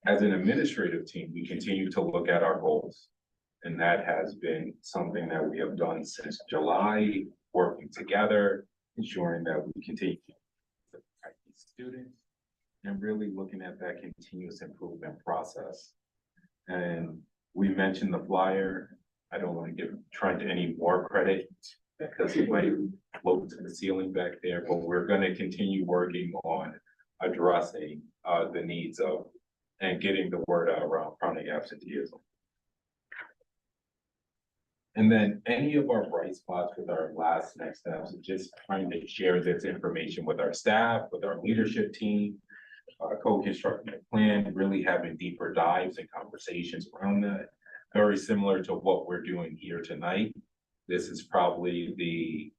As an administrative team, we continue to look at our goals. And that has been something that we have done since July, working together, ensuring that we continue to protect these students and really looking at that continuous improvement process. And we mentioned the flyer. I don't want to give Trent any more credit because he might float to the ceiling back there, but we're going to continue working on addressing the needs of and getting the word out around chronic absenteeism. And then any of our bright spots with our last next steps, just trying to share this information with our staff, with our leadership team, co-constructing a plan, really having deeper dives and conversations around that. Very similar to what we're doing here tonight. This is probably the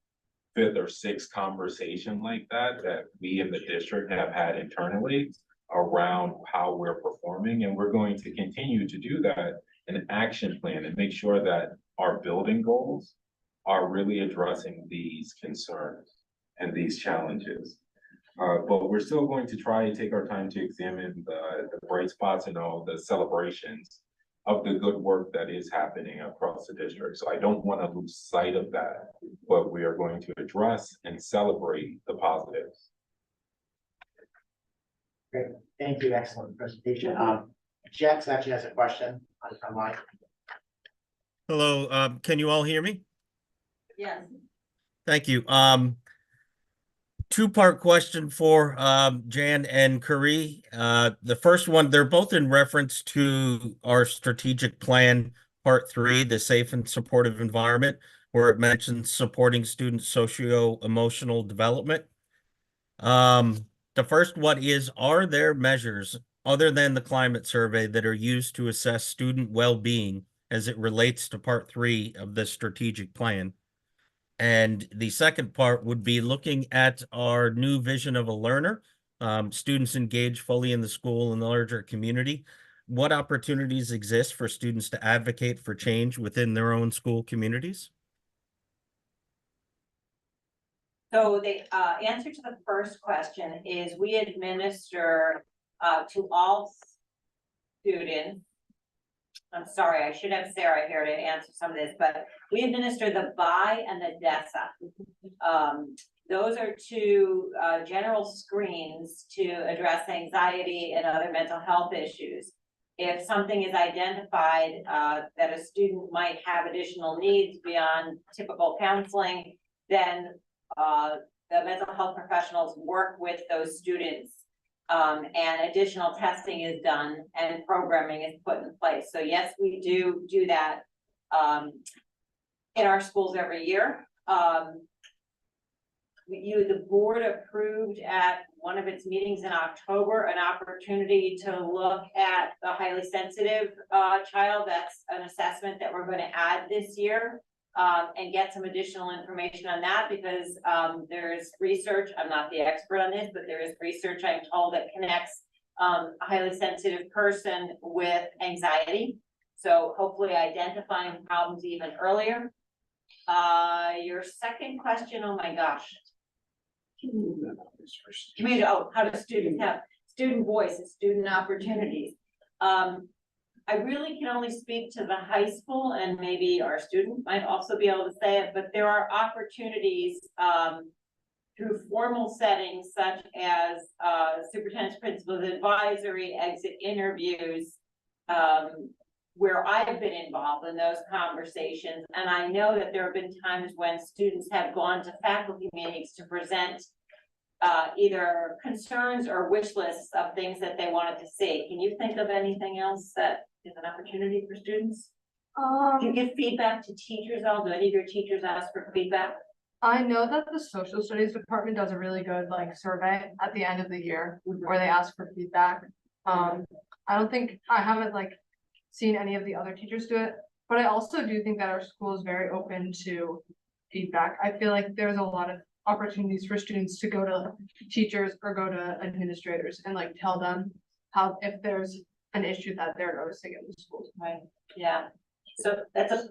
5th or 6th conversation like that we in the district have had internally around how we're performing. And we're going to continue to do that, an action plan, and make sure that our building goals are really addressing these concerns and these challenges. But we're still going to try and take our time to examine the bright spots and all the celebrations of the good work that is happening across the district. So I don't want to lose sight of that, but we are going to address and celebrate the positives. Great, thank you, excellent presentation. Jax actually has a question online. Hello, can you all hear me? Yes. Thank you. Two-part question for Jan and Curry. The first one, they're both in reference to our strategic plan, part 3, the safe and supportive environment, where it mentions supporting students' socio-emotional development. The first one is, are there measures other than the climate survey that are used to assess student well-being as it relates to part 3 of the strategic plan? And the second part would be looking at our new vision of a learner, students engaged fully in the school and the larger community. What opportunities exist for students to advocate for change within their own school communities? So the answer to the first question is we administer to all students. I'm sorry, I should have Sarah here to answer some of this, but we administer the BI and the DESA. Those are two general screens to address anxiety and other mental health issues. If something is identified that a student might have additional needs beyond typical counseling, then the mental health professionals work with those students. And additional testing is done and programming is put in place. So yes, we do that in our schools every year. The board approved at one of its meetings in October an opportunity to look at the highly sensitive child. That's an assessment that we're going to add this year. And get some additional information on that because there's research, I'm not the expert on this, but there is research I'm told that connects a highly sensitive person with anxiety. So hopefully identifying problems even earlier. Your second question, oh my gosh. Community, how do students have student voice and student opportunities? I really can only speak to the high school and maybe our student might also be able to say it, but there are opportunities through formal settings such as superintendent's principals advisory, exit interviews, where I've been involved in those conversations. And I know that there have been times when students have gone to faculty meetings to present either concerns or wish lists of things that they wanted to see. Can you think of anything else that is an opportunity for students? Do you give feedback to teachers? Do any of your teachers ask for feedback? I know that the social studies department does a really good survey at the end of the year where they ask for feedback. I haven't seen any of the other teachers do it, but I also do think that our school is very open to feedback. I feel like there's a lot of opportunities for students to go to teachers or go to administrators and tell them how, if there's an issue that they're noticing in the schools. Right, yeah, so that's a.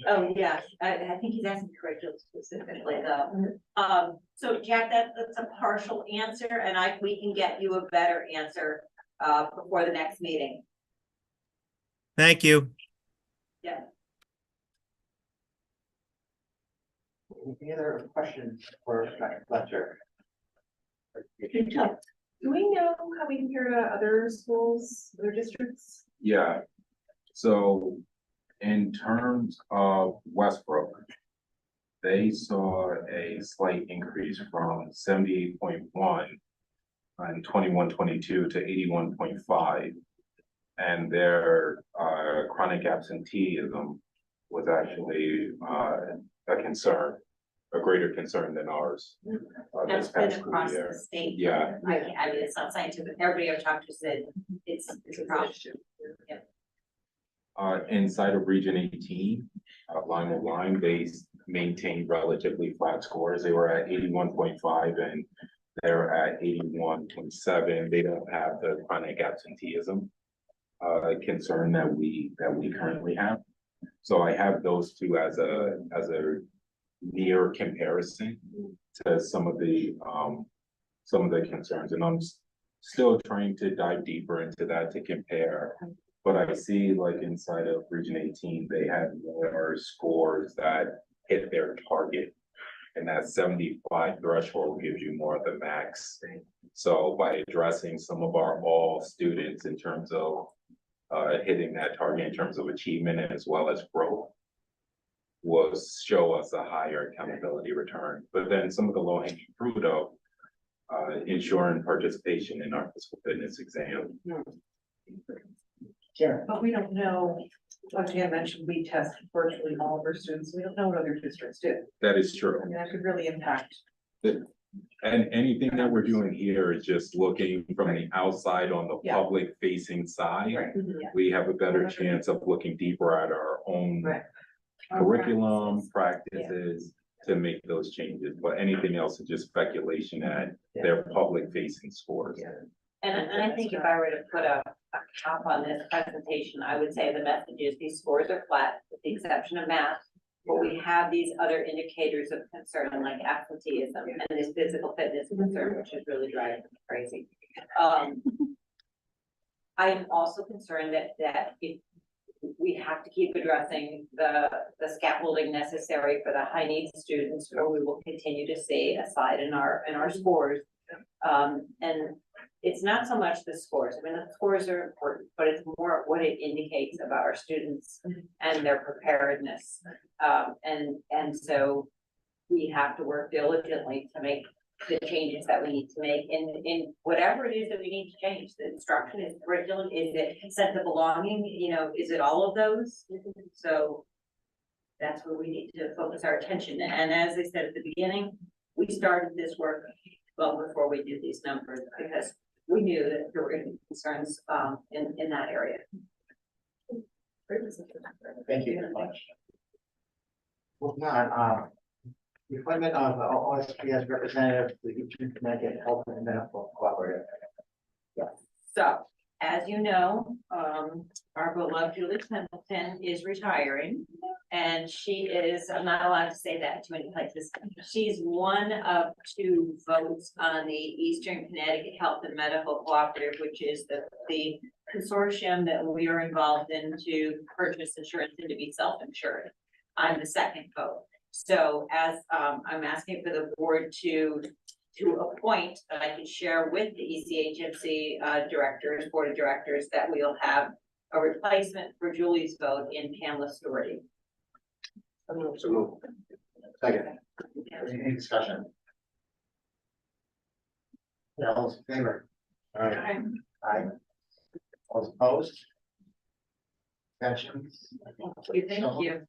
Oh, yeah, I think he's asking curriculum specifically though. So Jack, that's a partial answer and we can get you a better answer before the next meeting. Thank you. Yeah. Any other questions for Dr. Fletcher? Do we know how we compare to other schools, other districts? Yeah, so in terms of Westbrook, they saw a slight increase from 78.1 in 21-22 to 81.5. And their chronic absenteeism was actually a concern, a greater concern than ours. That's this been past school across year. the state. Yeah. I mean, it's not scientific. Everybody I've talked to said it's a problem. Yeah. Inside of Region 18, line with line, they maintained relatively flat scores. They were at 81.5 and they're at 81.7. They don't have the chronic absenteeism concern that we currently have. So I have those two as a near comparison to some of the concerns. And still trying to dive deeper into that to compare. But I see like inside of Region 18, they had more scores that hit their target. And that 75 threshold gives you more of the max. So by addressing some of our all students in terms of hitting that target in terms of achievement and as well as growth, will show us a higher accountability return. But then some of the low hanging fruit of ensuring participation in our physical fitness exam. Sure. But we don't know, like Jan mentioned, we test virtually all of our students, we don't know what other districts do. That is true. I mean, that could really impact. And anything that we're doing here is just looking from the outside on the Yeah. public facing side. Right. We have a better chance of looking deeper at our own Right. curriculum, practices to make those changes. But anything else is just speculation at their public facing scores. Yeah. And I think if I were to put a cap on this presentation, I would say the message is these scores are flat, with the exception of math. But we have these other indicators of concern like absenteeism and this physical fitness concern, which is really driving me crazy. I am also concerned that if we have to keep addressing the scaffolding necessary for the high needs students, or we will continue to see a slide in our scores. And it's not so much the scores. I mean, the scores are important, but it's more what it indicates about our students and their preparedness. And so we have to work diligently to make the changes that we need to make in whatever it is that we need to change. The instruction, is curriculum, is it sense of belonging, you know, is it all of those? So that's where we need to focus our attention. And as I said at the beginning, we started this work well before we did these numbers, because we knew that there were going to be concerns in that area. Thank you very much. Moving on, the appointment of OSP as representative to the Eastern Connecticut Health and Medical Cooperative. So, as you know, our beloved Julie Templeton is retiring. And she is, I'm not allowed to say that too many places. She's one of 2 votes on the Eastern Connecticut Health and Medical Cooperative, which is the consortium that we are involved in to purchase insurance and to be self-insured. I'm the second vote. So as I'm asking for the board to appoint, that I can share with the ECHMC board of directors, that we'll have a replacement for Julie's vote in Pamela Stewart. So move. Second. Any discussion? All those in favor? Aye. Aye. All those opposed? Abstentions? Thank you.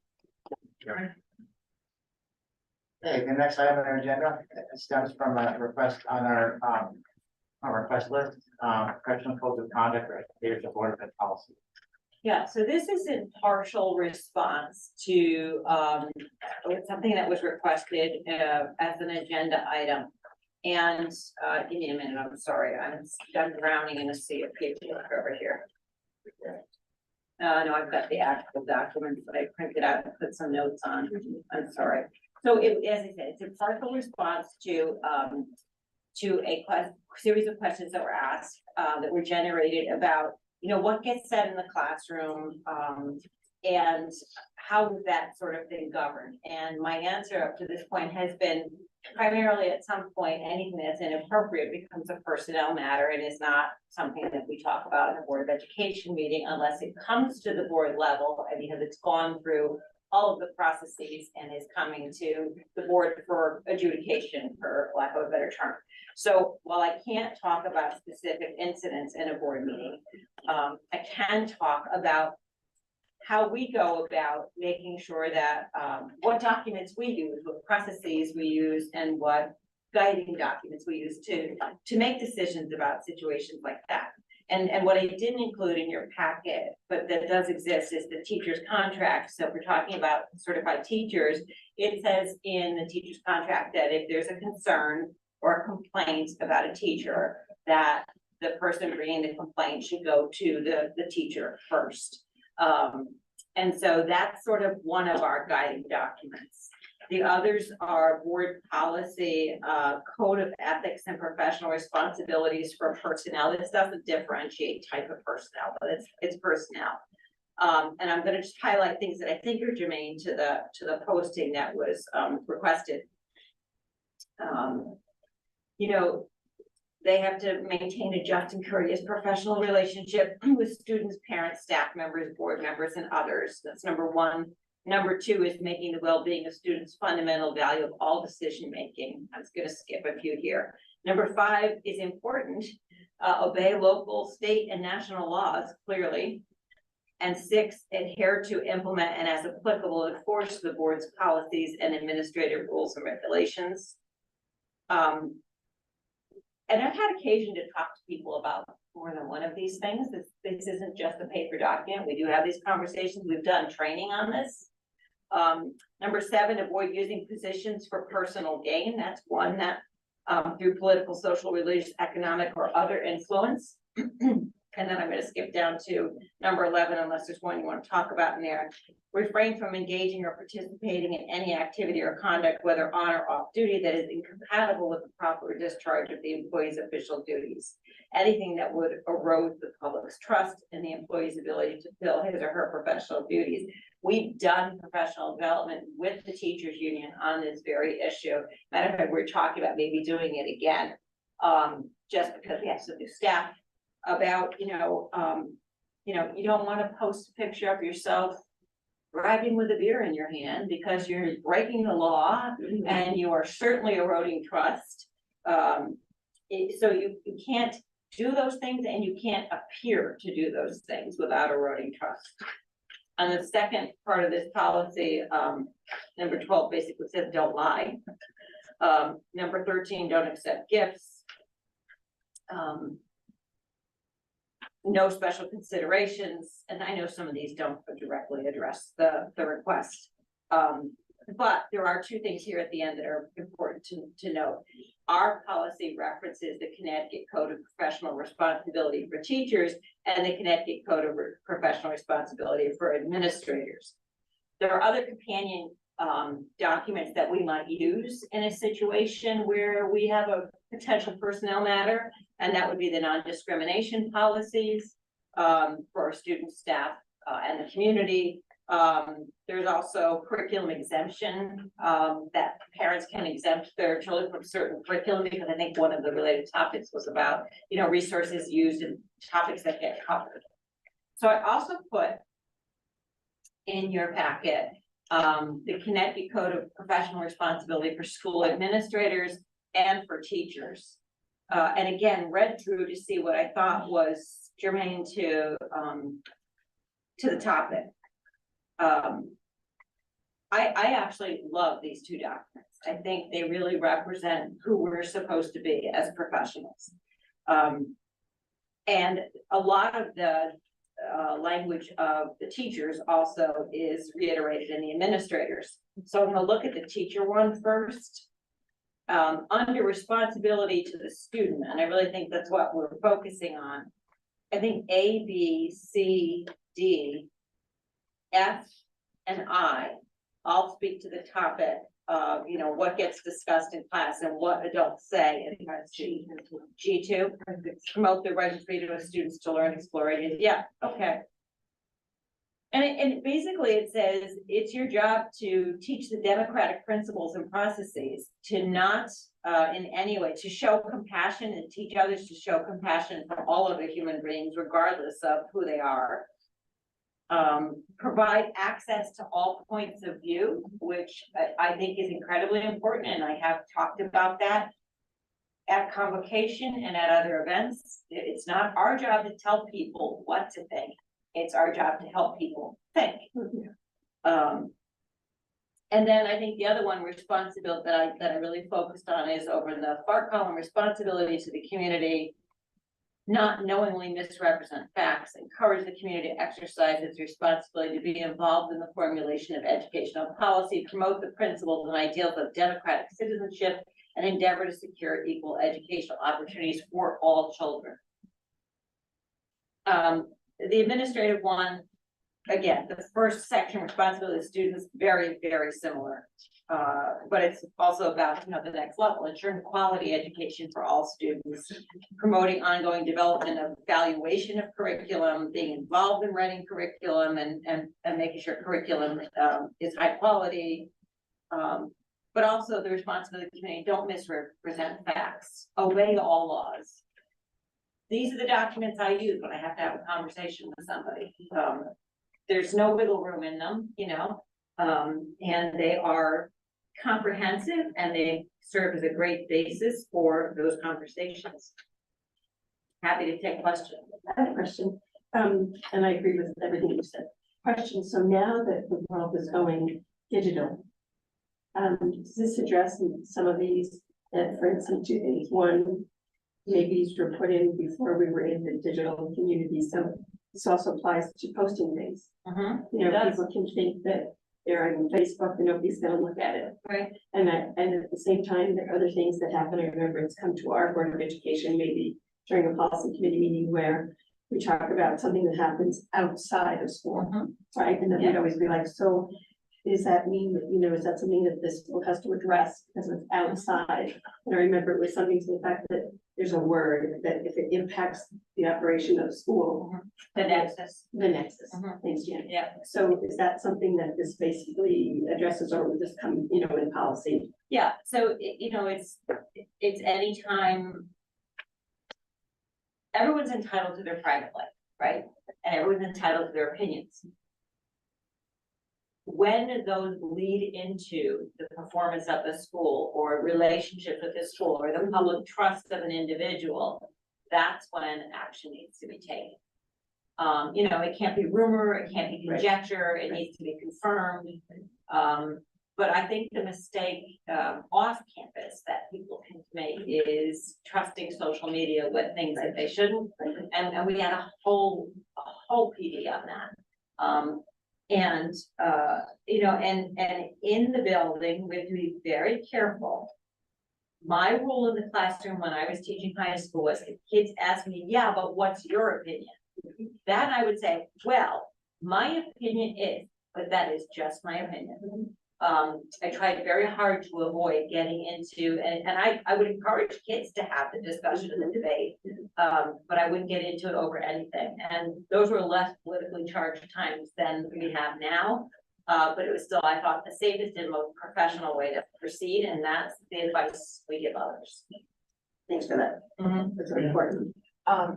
Okay, the next item on our agenda stems from a request on our request list, professional codes of conduct for educators of Board of Ed policy. Yeah, so this is in partial response to something that was requested as an agenda item. And give me a minute, I'm sorry, I'm drowning in a sea of paperwork over here. No, I've got the actual documents that I printed out and put some notes on. I'm sorry. So as I said, it's a partial response to a series of questions that were asked that were generated about, you know, what gets said in the classroom and how is that sort of thing governed? And my answer up to this point has been primarily at some point, anything that's inappropriate becomes a personnel matter and is not something that we talk about in a Board of Education meeting unless it comes to the board level and because it's gone through all of the processes and is coming to the board for adjudication, for lack of a better term. So while I can't talk about specific incidents in a board meeting, I can talk about how we go about making sure that what documents we use, what processes we use, and what guiding documents we use to make decisions about situations like that. And what I didn't include in your packet, but that does exist, is the teacher's contract. So if we're talking about certified teachers, it says in the teacher's contract that if there's a concern or a complaint about a teacher, that the person bringing the complaint should go to the teacher first. And so that's sort of one of our guiding documents. The others are board policy, code of ethics and professional responsibilities for personnel. This doesn't differentiate type of personnel, but it's personnel. And I'm gonna just highlight things that I think are germane to the posting that was requested. You know, they have to maintain a just and courteous professional relationship with students, parents, staff members, board members, and others. That's number one. Number two is making the well-being of students fundamental value of all decision-making. I was gonna skip a few here. Number five is important, obey local, state, and national laws clearly. And six, adhere to, implement, and as applicable, enforce the board's policies and administrative rules and regulations. And I've had occasion to talk to people about more than one of these things. This isn't just a paper document. We do have these conversations. We've done training on this. Number seven, avoid using positions for personal gain. That's one that through political, social, religious, economic, or other influence. And then I'm going to skip down to number 11, unless there's one you want to talk about in there. Refrain from engaging or participating in any activity or conduct, whether on or off duty, that is incompatible with the proper discharge of the employee's official duties. Anything that would erode the public's trust in the employee's ability to fill his or her professional duties. We've done professional development with the teachers union on this very issue. Matter of fact, we're talking about maybe doing it again, just because we have some new staff. About, you don't want to post a picture of yourself driving with a beer in your hand because you're breaking the law and you are certainly eroding trust. So you can't do those things and you can't appear to do those things without eroding trust. And the second part of this policy, number 12 basically says don't lie. Number 13, don't accept gifts. No special considerations, and I know some of these don't directly address the request. But there are two things here at the end that are important to note. Our policy references the Connecticut Code of Professional Responsibility for teachers and the Connecticut Code of Professional Responsibility for administrators. There are other companion documents that we might use in a situation where we have a potential personnel matter, and that would be the non-discrimination policies for our student, staff, and the community. There's also curriculum exemption that parents can exempt their children from certain curriculum, because I think one of the related topics was about, resources used in topics that get covered. So I also put in your packet the Connecticut Code of Professional Responsibility for school administrators and for teachers. And again, read through to see what I thought was germane to the topic. I actually love these two documents. I think they really represent who we're supposed to be as professionals. And a lot of the language of the teachers also is reiterated in the administrators. So I'm going to look at the teacher one first. Under responsibility to the student, and I really think that's what we're focusing on. I think A, B, C, D, F, and I all speak to the topic of, what gets discussed in class and what adults say. And G2, promote the right and freedom of students to learn, explore ideas. Yeah, okay. And basically it says it's your job to teach the democratic principles and processes, to not in any way, to show compassion and teach others to show compassion for all other human beings, regardless of who they are. Provide access to all points of view, which I think is incredibly important, and I have talked about that at convocation and at other events. It's not our job to tell people what to think. It's our job to help people think. And then I think the other one, responsibility, that I really focused on, is over in the far column, responsibility to the community, not knowingly misrepresent facts, encourage the community to exercise its responsibility to be involved in the formulation of educational policy, promote the principles and ideals of democratic citizenship, and endeavor to secure equal educational opportunities for all children. The administrative one, again, the first section, responsibility of students, very, very similar. But it's also about, the next level, ensuring quality education for all students, promoting ongoing development of evaluation of curriculum, being involved in writing curriculum and making sure curriculum, is high quality. But also the responsibility of the community, don't misrepresent facts, obey all laws. These are the documents I use when I have to have a conversation with somebody. There's no wiggle room in them, and they are comprehensive and they serve as a great basis for those conversations. Happy to take questions. I have a question, and I agree with everything you said. Question, so now that the world is going digital, does this address some of these, that for instance, two things, one, maybe these were put in before we were in the digital community, so this also applies to posting things. People can think that they're on Facebook and nobody's gonna look at it. Right. And at the same time, there are other things that happen. I remember it's come to our Board of Education, maybe during a policy committee meeting where we talk about something that happens outside of school, right? And then we'd always be like, so does that mean that, is that something that the school has to address because it's outside? And I remember it was something to the fact that there's a word that if it impacts the operation of the school. The nexus. The nexus, thanks, Jan. Yeah. So is that something that this basically addresses, or would this come, in policy? Yeah, so, it's anytime. Everyone's entitled to their private life, right? And everyone's entitled to their opinions. When those lead into the performance of the school or relationship with the school or the public trust of an individual, that's when action needs to be taken. It can't be rumor, it can't be conjecture, it needs to be confirmed. But I think the mistake off campus that people can make is trusting social media with things that they shouldn't. And we had a whole PD on that. And in the building, we have to be very careful. My rule in the classroom when I was teaching high school was if kids ask me, yeah, but what's your opinion? Then I would say, well, my opinion is, but that is just my opinion. I tried very hard to avoid getting into, and I would encourage kids to have the discussion and the debate, but I wouldn't get into it over anything. And those were less politically charged times than we have now. But it was still, I thought, the safest and most professional way to proceed, and that's the advice we give others. Thanks for that. That's very important.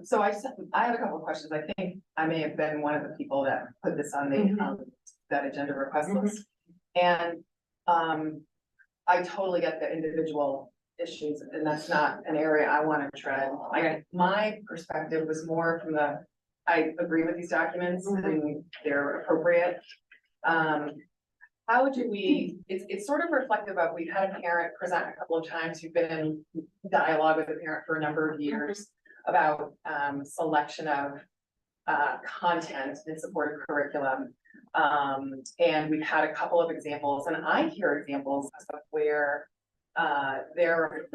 So I have a couple of questions. I think I may have been one of the people that put this on the, that agenda request list. And, I totally get the individual issues, and that's not an area I want to tread. My perspective was more from I agree with these documents and they're appropriate. How do we, it's sort of reflective of, we've had a parent present a couple of times who've been in dialogue with a parent for a number of years about, selection of, content in support of curriculum. And we've had a couple of examples, and I hear examples of where there are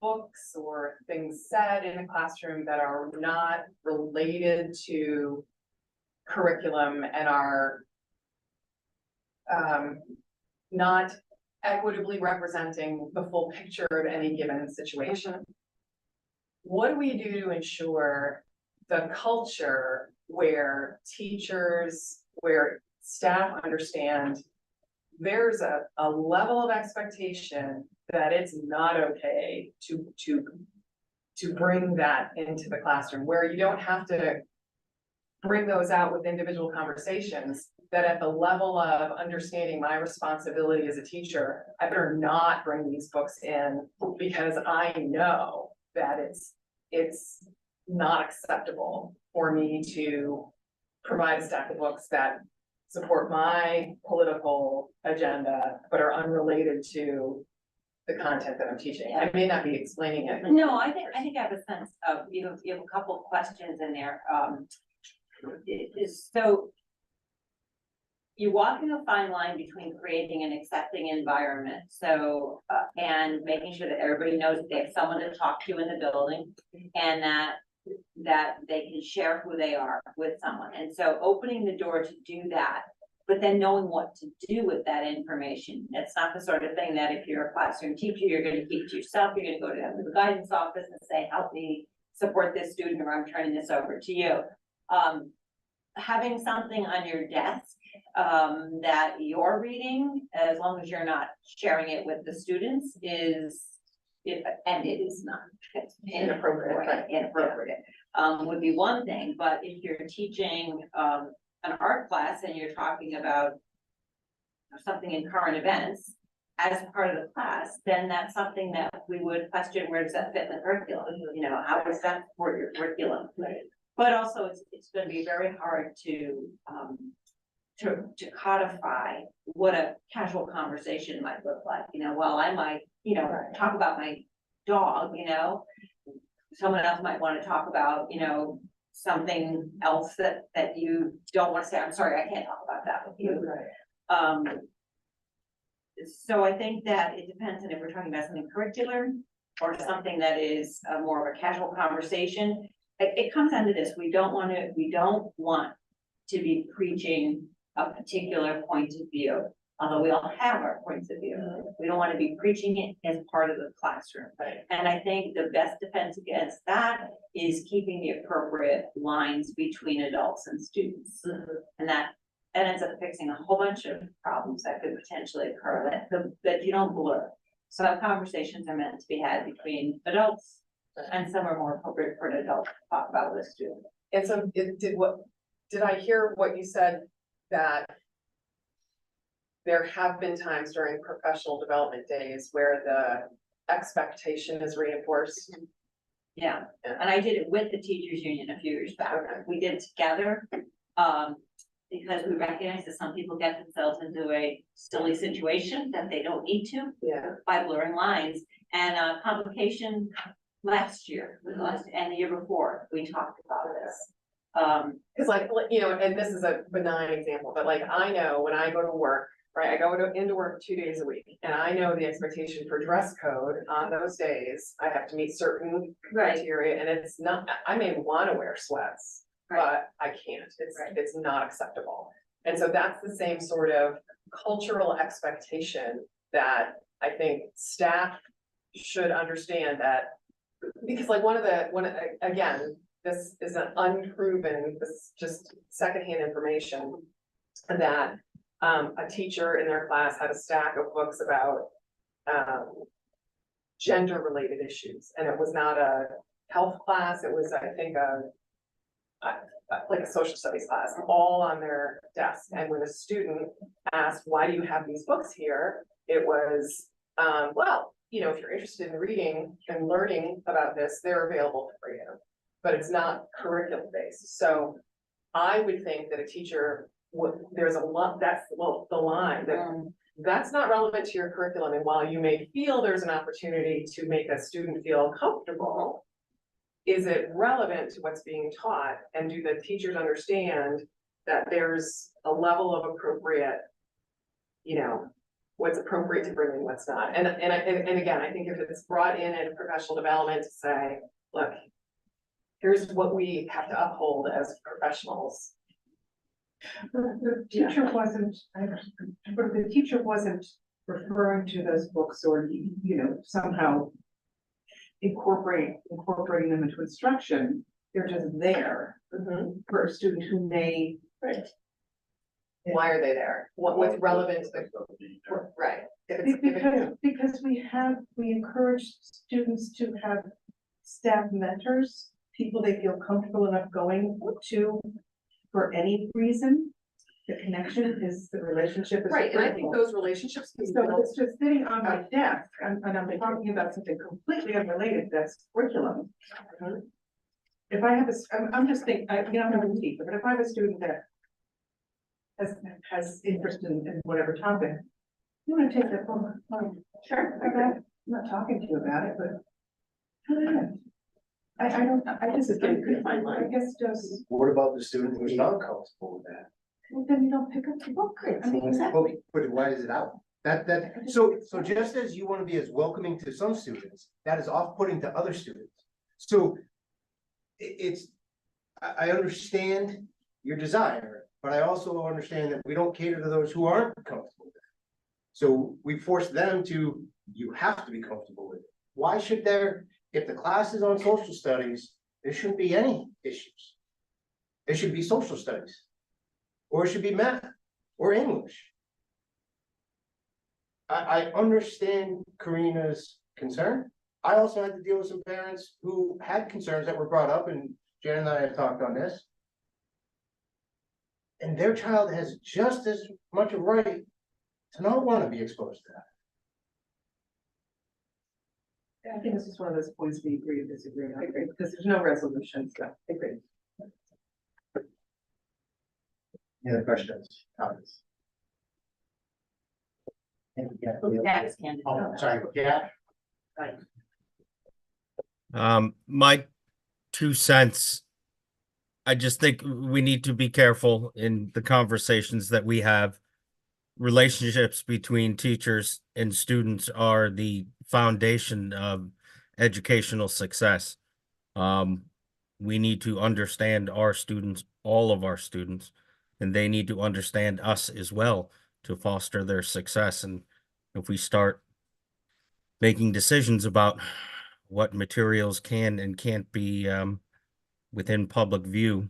books or things said in the classroom that are not related to curriculum and are not equitably representing the full picture of any given situation. What do we do to ensure the culture where teachers, where staff understand there's a level of expectation that it's not okay to bring that into the classroom, where you don't have to bring those out with individual conversations, that at the level of understanding my responsibility as a teacher, I better not bring these books in because I know that it's not acceptable for me to provide a stack of books that support my political agenda, but are unrelated to the content that I'm teaching. I may not be explaining it. No, I think I have a sense of, you have a couple of questions in there. So you're walking a fine line between creating an accepting environment. So, and making sure that everybody knows that they have someone to talk to in the building, and that that they can share who they are with someone. And so opening the door to do that, but then knowing what to do with that information. It's not the sort of thing that if you're a classroom teacher, you're gonna keep to yourself, you're gonna go to the guidance office and say, help me support this student, or I'm turning this over to you. Having something on your desk that you're reading, as long as you're not sharing it with the students, and it is not Inappropriate. inappropriate, would be one thing. But if you're teaching an art class and you're talking about something in current events as part of the class, then that's something that we would question, where does that fit in the curriculum? You know, how does that support your curriculum? But also, it's gonna be very hard to codify what a casual conversation might look like. You know, while I might, you know, talk about my dog, you know, someone else might want to talk about, you know, something else that you don't want to say. I'm sorry, I can't talk about that with you. So I think that it depends on if we're talking about something curricular or something that is more of a casual conversation. It comes down to this: we don't want to be preaching a particular point of view, although we all have our points of view. We don't want to be preaching it as part of the classroom. And I think the best defense against that is keeping the appropriate lines between adults and students. And that ends up fixing a whole bunch of problems that could potentially occur that you don't blur. So conversations are meant to be had between adults, and some are more appropriate for an adult to talk about with a student. And so did I hear what you said, that there have been times during professional development days where the expectation is reinforced? Yeah, and I did it with the teachers union a few years back. Okay. We did it together, because we recognize that some people get themselves into a silly situation that they don't need to Yeah. by blurring lines. And complication last year, and the year before, we talked about this. Cause like, you know, and this is a benign example, but like, I know when I go to work, right, I go into work 2 days a week, and I know the expectation for dress code on those days. I have to meet certain criteria, and it's not, I may wanna wear sweats, but I can't, it's not acceptable. And so that's the same sort of cultural expectation that I think staff should understand, that, because like again, this is an unproven, this is just secondhand information, that a teacher in their class had a stack of books about gender related issues, and it was not a health class, it was, I think, like a social studies class, all on their desk. And when a student asked, why do you have these books here? It was, well, you know, if you're interested in reading and learning about this, they're available for you, but it's not curriculum based. So I would think that a teacher there's a lot, that's the line, that's not relevant to your curriculum. And while you may feel there's an opportunity to make a student feel comfortable, is it relevant to what's being taught? And do the teachers understand that there's a level of appropriate, you know, what's appropriate to bring in, what's not? And again, I think if it's brought in professional development to say, look, here's what we have to uphold as professionals. The teacher wasn't, but the teacher wasn't referring to those books, or, you know, somehow incorporating them into instruction. They're just there for a student who may. Right. Why are they there? What's relevant to the, right? Because we encourage students to have staff mentors, people they feel comfortable enough going to for any reason. The connection is, the relationship is. Right, and I think those relationships. So it's just sitting on my desk, and I'm talking about something completely unrelated, that's curriculum. If I have I'm just thinking, you know, I'm not a teacher, but if I have a student that has interest in whatever topic, you wanna take that phone? Sure. I'm not talking to you about it, but. I just getting a fine line. I guess just. What about the student who's not comfortable with that? Well, then you don't pick up the book. I mean, exactly. But why is it out? So just as you want to be as welcoming to some students, that is off-putting to other students. So it's, I understand your desire, but I also understand that we don't cater to those who aren't comfortable with it. So we force them to, you have to be comfortable with it. Why should there, if the class is on social studies, there shouldn't be any issues. It should be social studies. Or it should be math or English. I understand Karina's concern. I also had to deal with some parents who had concerns that were brought up, and Jen and I have talked on this. And their child has just as much a right to not want to be exposed to that. I think this is one of those points we agree to disagree. I agree, because there's no resolution, so I agree. Any other questions, comments? That's candid. Oh, sorry, yeah, My 2 cents. I just think we need to be careful in the conversations that we have. Relationships between teachers and students are the foundation of educational success. We need to understand our students, all of our students, and they need to understand us as well to foster their success. And if we start making decisions about what materials can and can't be within public view,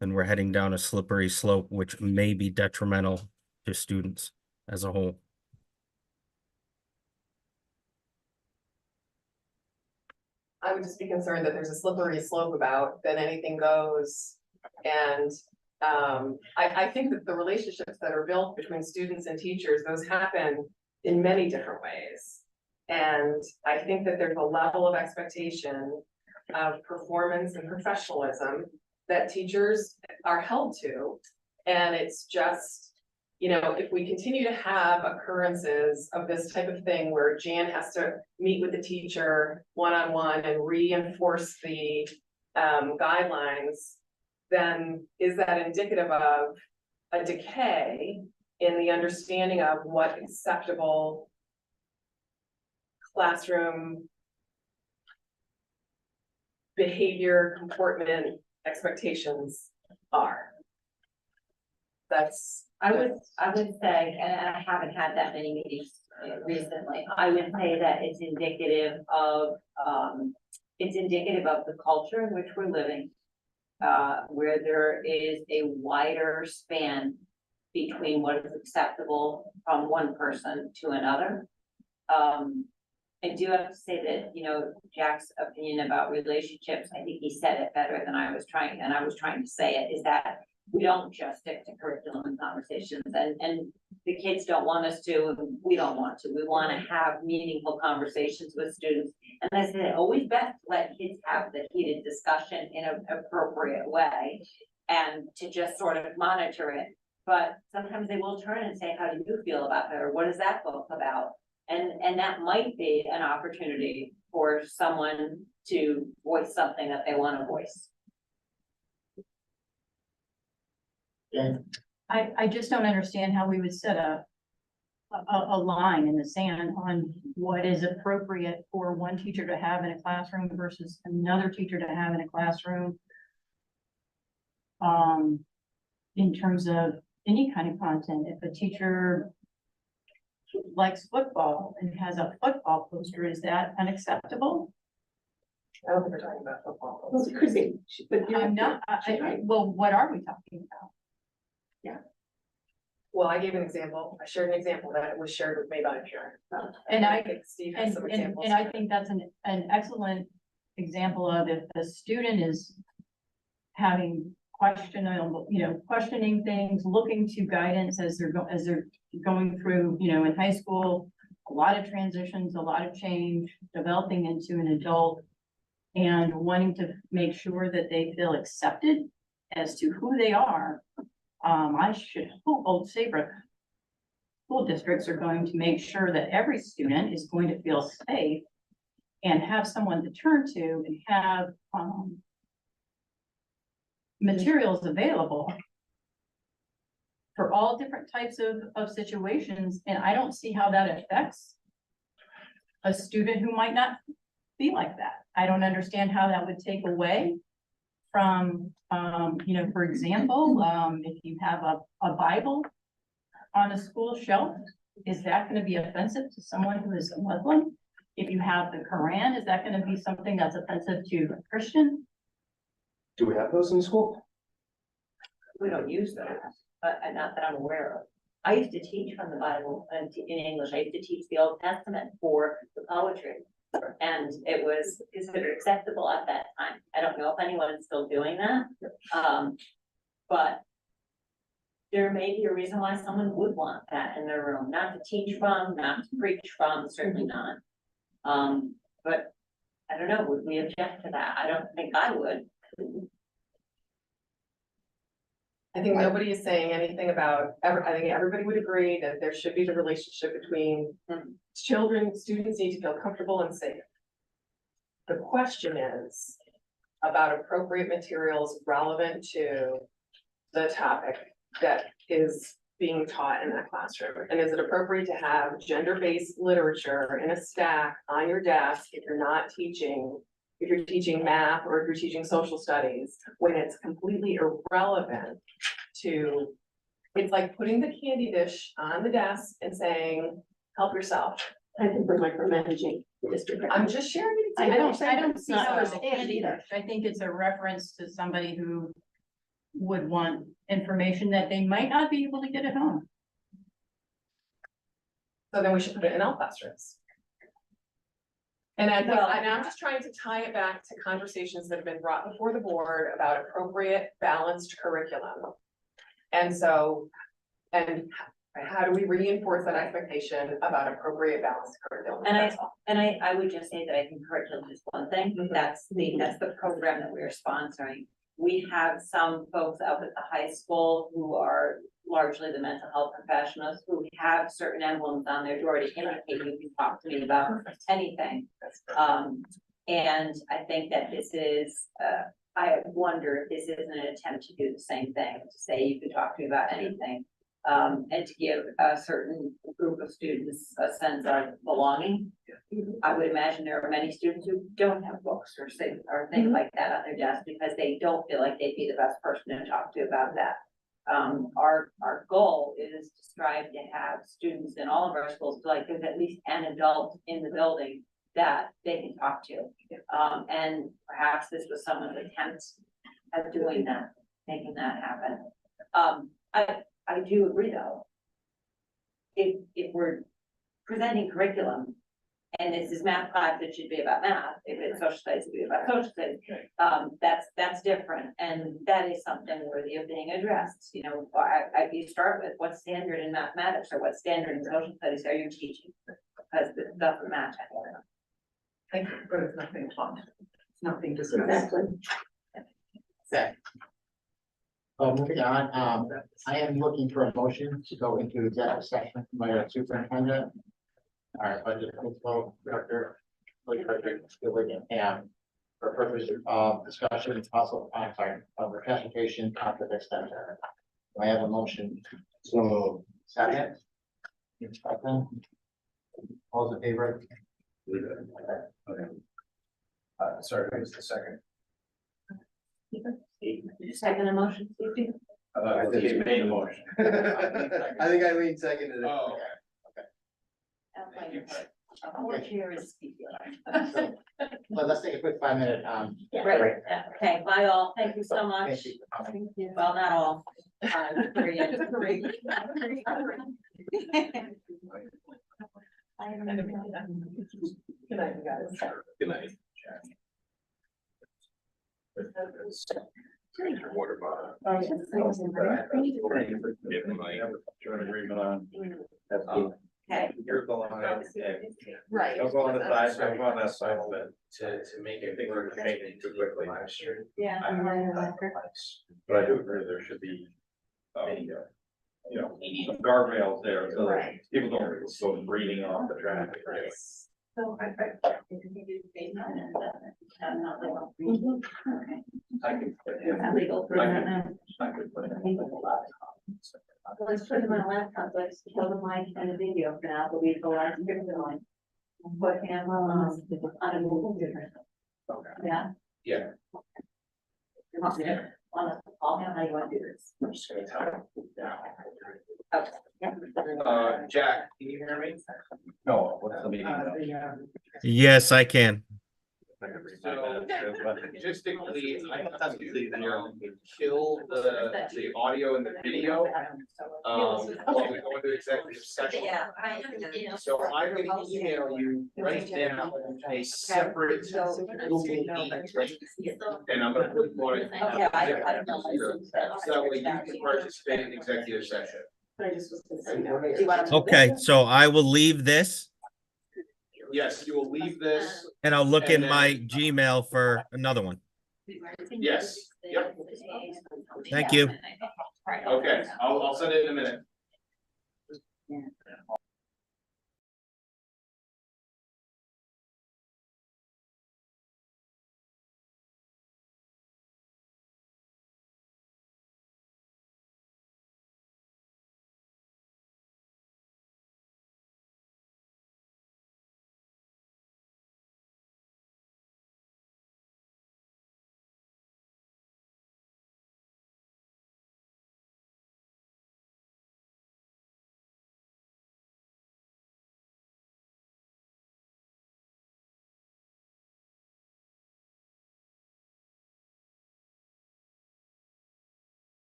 then we're heading down a slippery slope, which may be detrimental to students as a whole. I would just be concerned that there's a slippery slope about that anything goes. And I think that the relationships that are built between students and teachers, those happen in many different ways. And I think that there's a level of expectation of performance and professionalism that teachers are held to. And it's just, you know, if we continue to have occurrences of this type of thing where Jan has to meet with the teacher one-on-one and reinforce the guidelines, then is that indicative of a decay in the understanding of what acceptable classroom behavior, comportment, expectations are? That's. I would say, and I haven't had that many meetings recently, I would say that it's indicative of the culture in which we're living. Where there is a wider span between what is acceptable from one person to another. I do have to say that, you know, Jack's opinion about relationships, I think he said it better than I was trying to say it, is that we don't just stick to curriculum and conversations, and the kids don't want us to, and we don't want to. We want to have meaningful conversations with students. And I say always best to let kids have the heated discussion in an appropriate way and to just sort of monitor it. But sometimes they will turn and say, how do you feel about it? Or what is that book about? And that might be an opportunity for someone to voice something that they want to voice. I just don't understand how we would set a line in the sand on what is appropriate for one teacher to have in a classroom versus another teacher to have in a classroom. In terms of any kind of content, if a teacher likes football and has a football poster, is that unacceptable? I don't think we're talking about football. Well, it could be, but I'm not, well, what are we talking about? Well, I gave an example. I shared an example that was shared with me by a parent. And I think Steve has some examples. And I think that's an excellent example of if the student is having questioning things, looking to guidance as they're going through, you know, in high school, a lot of transitions, a lot of change, developing into an adult, and wanting to make sure that they feel accepted as to who they are. I should hope Old Saybrook school districts are going to make sure that every student is going to feel safe and have someone to turn to and have materials available for all different types of situations. And I don't see how that affects a student who might not be like that. I don't understand how that would take away from, for example, if you have a Bible on a school shelf, is that gonna be offensive to someone who is a Muslim? If you have the Quran, is that gonna be something that's offensive to a Christian? Do we have those in school? We don't use those, but not that I'm aware of. I used to teach from the Bible and in English. I used to teach the Old Testament for the poetry. And it was considered acceptable at that time. I don't know if anyone's still doing that. But there may be a reason why someone would want that in their room, not to teach from, not to preach from, certainly not. But I don't know, would we object to that? I don't think I would. I think nobody is saying anything about, I think everybody would agree that there should be the relationship between children, students need to feel comfortable and safe. The question is about appropriate materials relevant to the topic that is being taught in that classroom. And is it appropriate to have gender-based literature in a stack on your desk if you're not teaching, if you're teaching math or if you're teaching social studies, when it's completely irrelevant to, it's like putting the candy dish on the desk and saying, help yourself. I think we're micromanaging the district. I'm just sharing it. I don't see not how it's so. either. I think it's a reference to somebody who would want information that they might not be able to get at home. So then we should put it in all classrooms. And I'm just trying to tie it back to conversations that have been brought before the board about appropriate balanced curriculum. And so, and how do we reinforce that expectation about appropriate balanced curriculum? And I would just say that I think curriculum is one thing. That's the program that we're sponsoring. We have some folks out at the high school who are largely the mental health professionals who have certain emblems on their door to indicate you can talk to me about anything. And I think that this is, I wonder if this isn't an attempt to do the same thing, to say you can talk to me about anything. And to give a certain group of students a sense of belonging. I would imagine there are many students who don't have books or things like that on their desk because they don't feel like they'd be the best person to talk to about that. Our goal is to strive to have students in all of our schools feel like there's at least an adult in the building that they can talk to. And perhaps this was someone's attempt at doing that, making that happen. I do agree though. If we're presenting curriculum and this is math class, it should be about math. If it's social studies, it should be about social studies. That's different. And that is something worthy of being addressed. You know, you start with what standard in mathematics or what standard in social studies are you teaching? Because it doesn't match anymore. Thank you, but it's nothing fun. It's nothing discussed. Exactly. Okay. Moving on, I am looking for a motion to go into executive session by our superintendent. Our budget control director, and for purpose of discussion, possible, of the transportation conflict extension. Do I have a motion? So, second. Second. All those in favor? Okay. Sorry, who's the second? Second emotion, Steve? I think he made a motion. I think Eileen seconded it. Oh, Our chair is Steve. So, well, let's take a quick 5-minute, Right, okay, bye all, thank you so much. Thank you. Well, not all. Three. Good night, you guys. Good night. Drink your water bottle. Okay. You're going on. Right. Don't go on the side, don't go on that side of it. To make it, think we're changing too quickly. Yeah. But I do agree, there should be, you know, some guardrails there, so that Right. people don't go breathing off the traffic. So I. I can put it. Legal. I could put it. Let's put them on a laptop, let's show them like and a video for now, but we go on to different line. Put camera on a mobile different. Okay. Yeah. Yeah. You want me to, Paul, how do you want to do this? I'm just gonna tell you now. Okay. Jack, can you hear me? No, what's the meeting? Yes, I can. So, logistically, I have to kill the audio and the video, while we go into executive session. Yeah. So I'm gonna email you right now a separate Google Meet link, and I'm gonna put it. Okay, I don't know. So that way you can participate in executive session. But I just was gonna say no. Do you want to- Okay, so I will leave this Yes, you will leave this. and I'll look in And then- my Gmail for another one. Yes, yep. Thank you. Okay, I'll send it in a minute.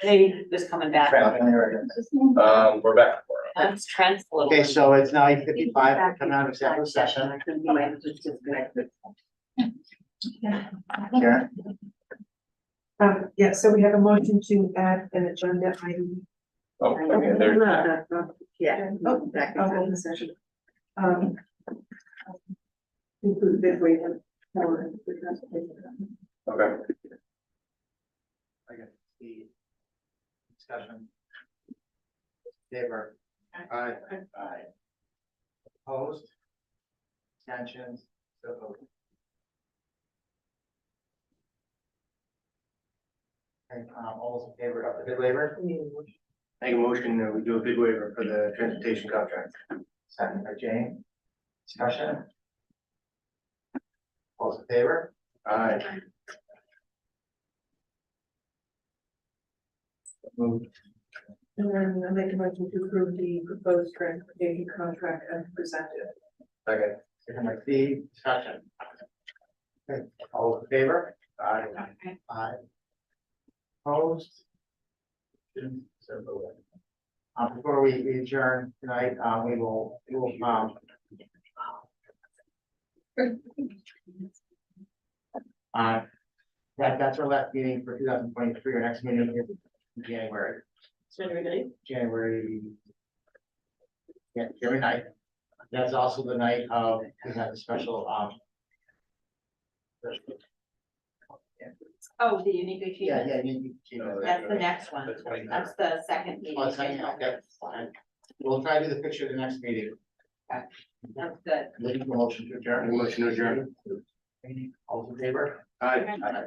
Maybe just coming back. We're back. That's Trent's little. Okay, so it's now 8:55, come out of executive session. Karen? Yeah, so we have a motion to add an agenda item. Oh, okay, there's. Yeah. Oh, back in the session. Include bid waiver for the transportation. Okay. I guess the discussion. Favor? Aye. Aye. Opposed? Abstentions? So voted. Okay, all those in favor of the bid waiver? Make a motion that we do a bid waiver for the transportation contract. Second by Jane. Discussion? All those in favor? Aye. Moved. And then I make a motion to approve the proposed transportation contract as presented. Second. Second by Steve, discussion. Okay, all those in favor? Aye. Aye. Opposed? So voted. Before we adjourn tonight, we will, that's our last meeting for 2023. Our next meeting is in January. January. Yeah, January 9th. That's also the night of, we have a special, Oh, the unique yeah, achievement. That's the next one. That's the second meeting. Oh, second, okay, fine. We'll try to do the picture of the next meeting. That's good. Looking for motion to adjourn. Motion to adjourn. All those in favor? Aye. Aye.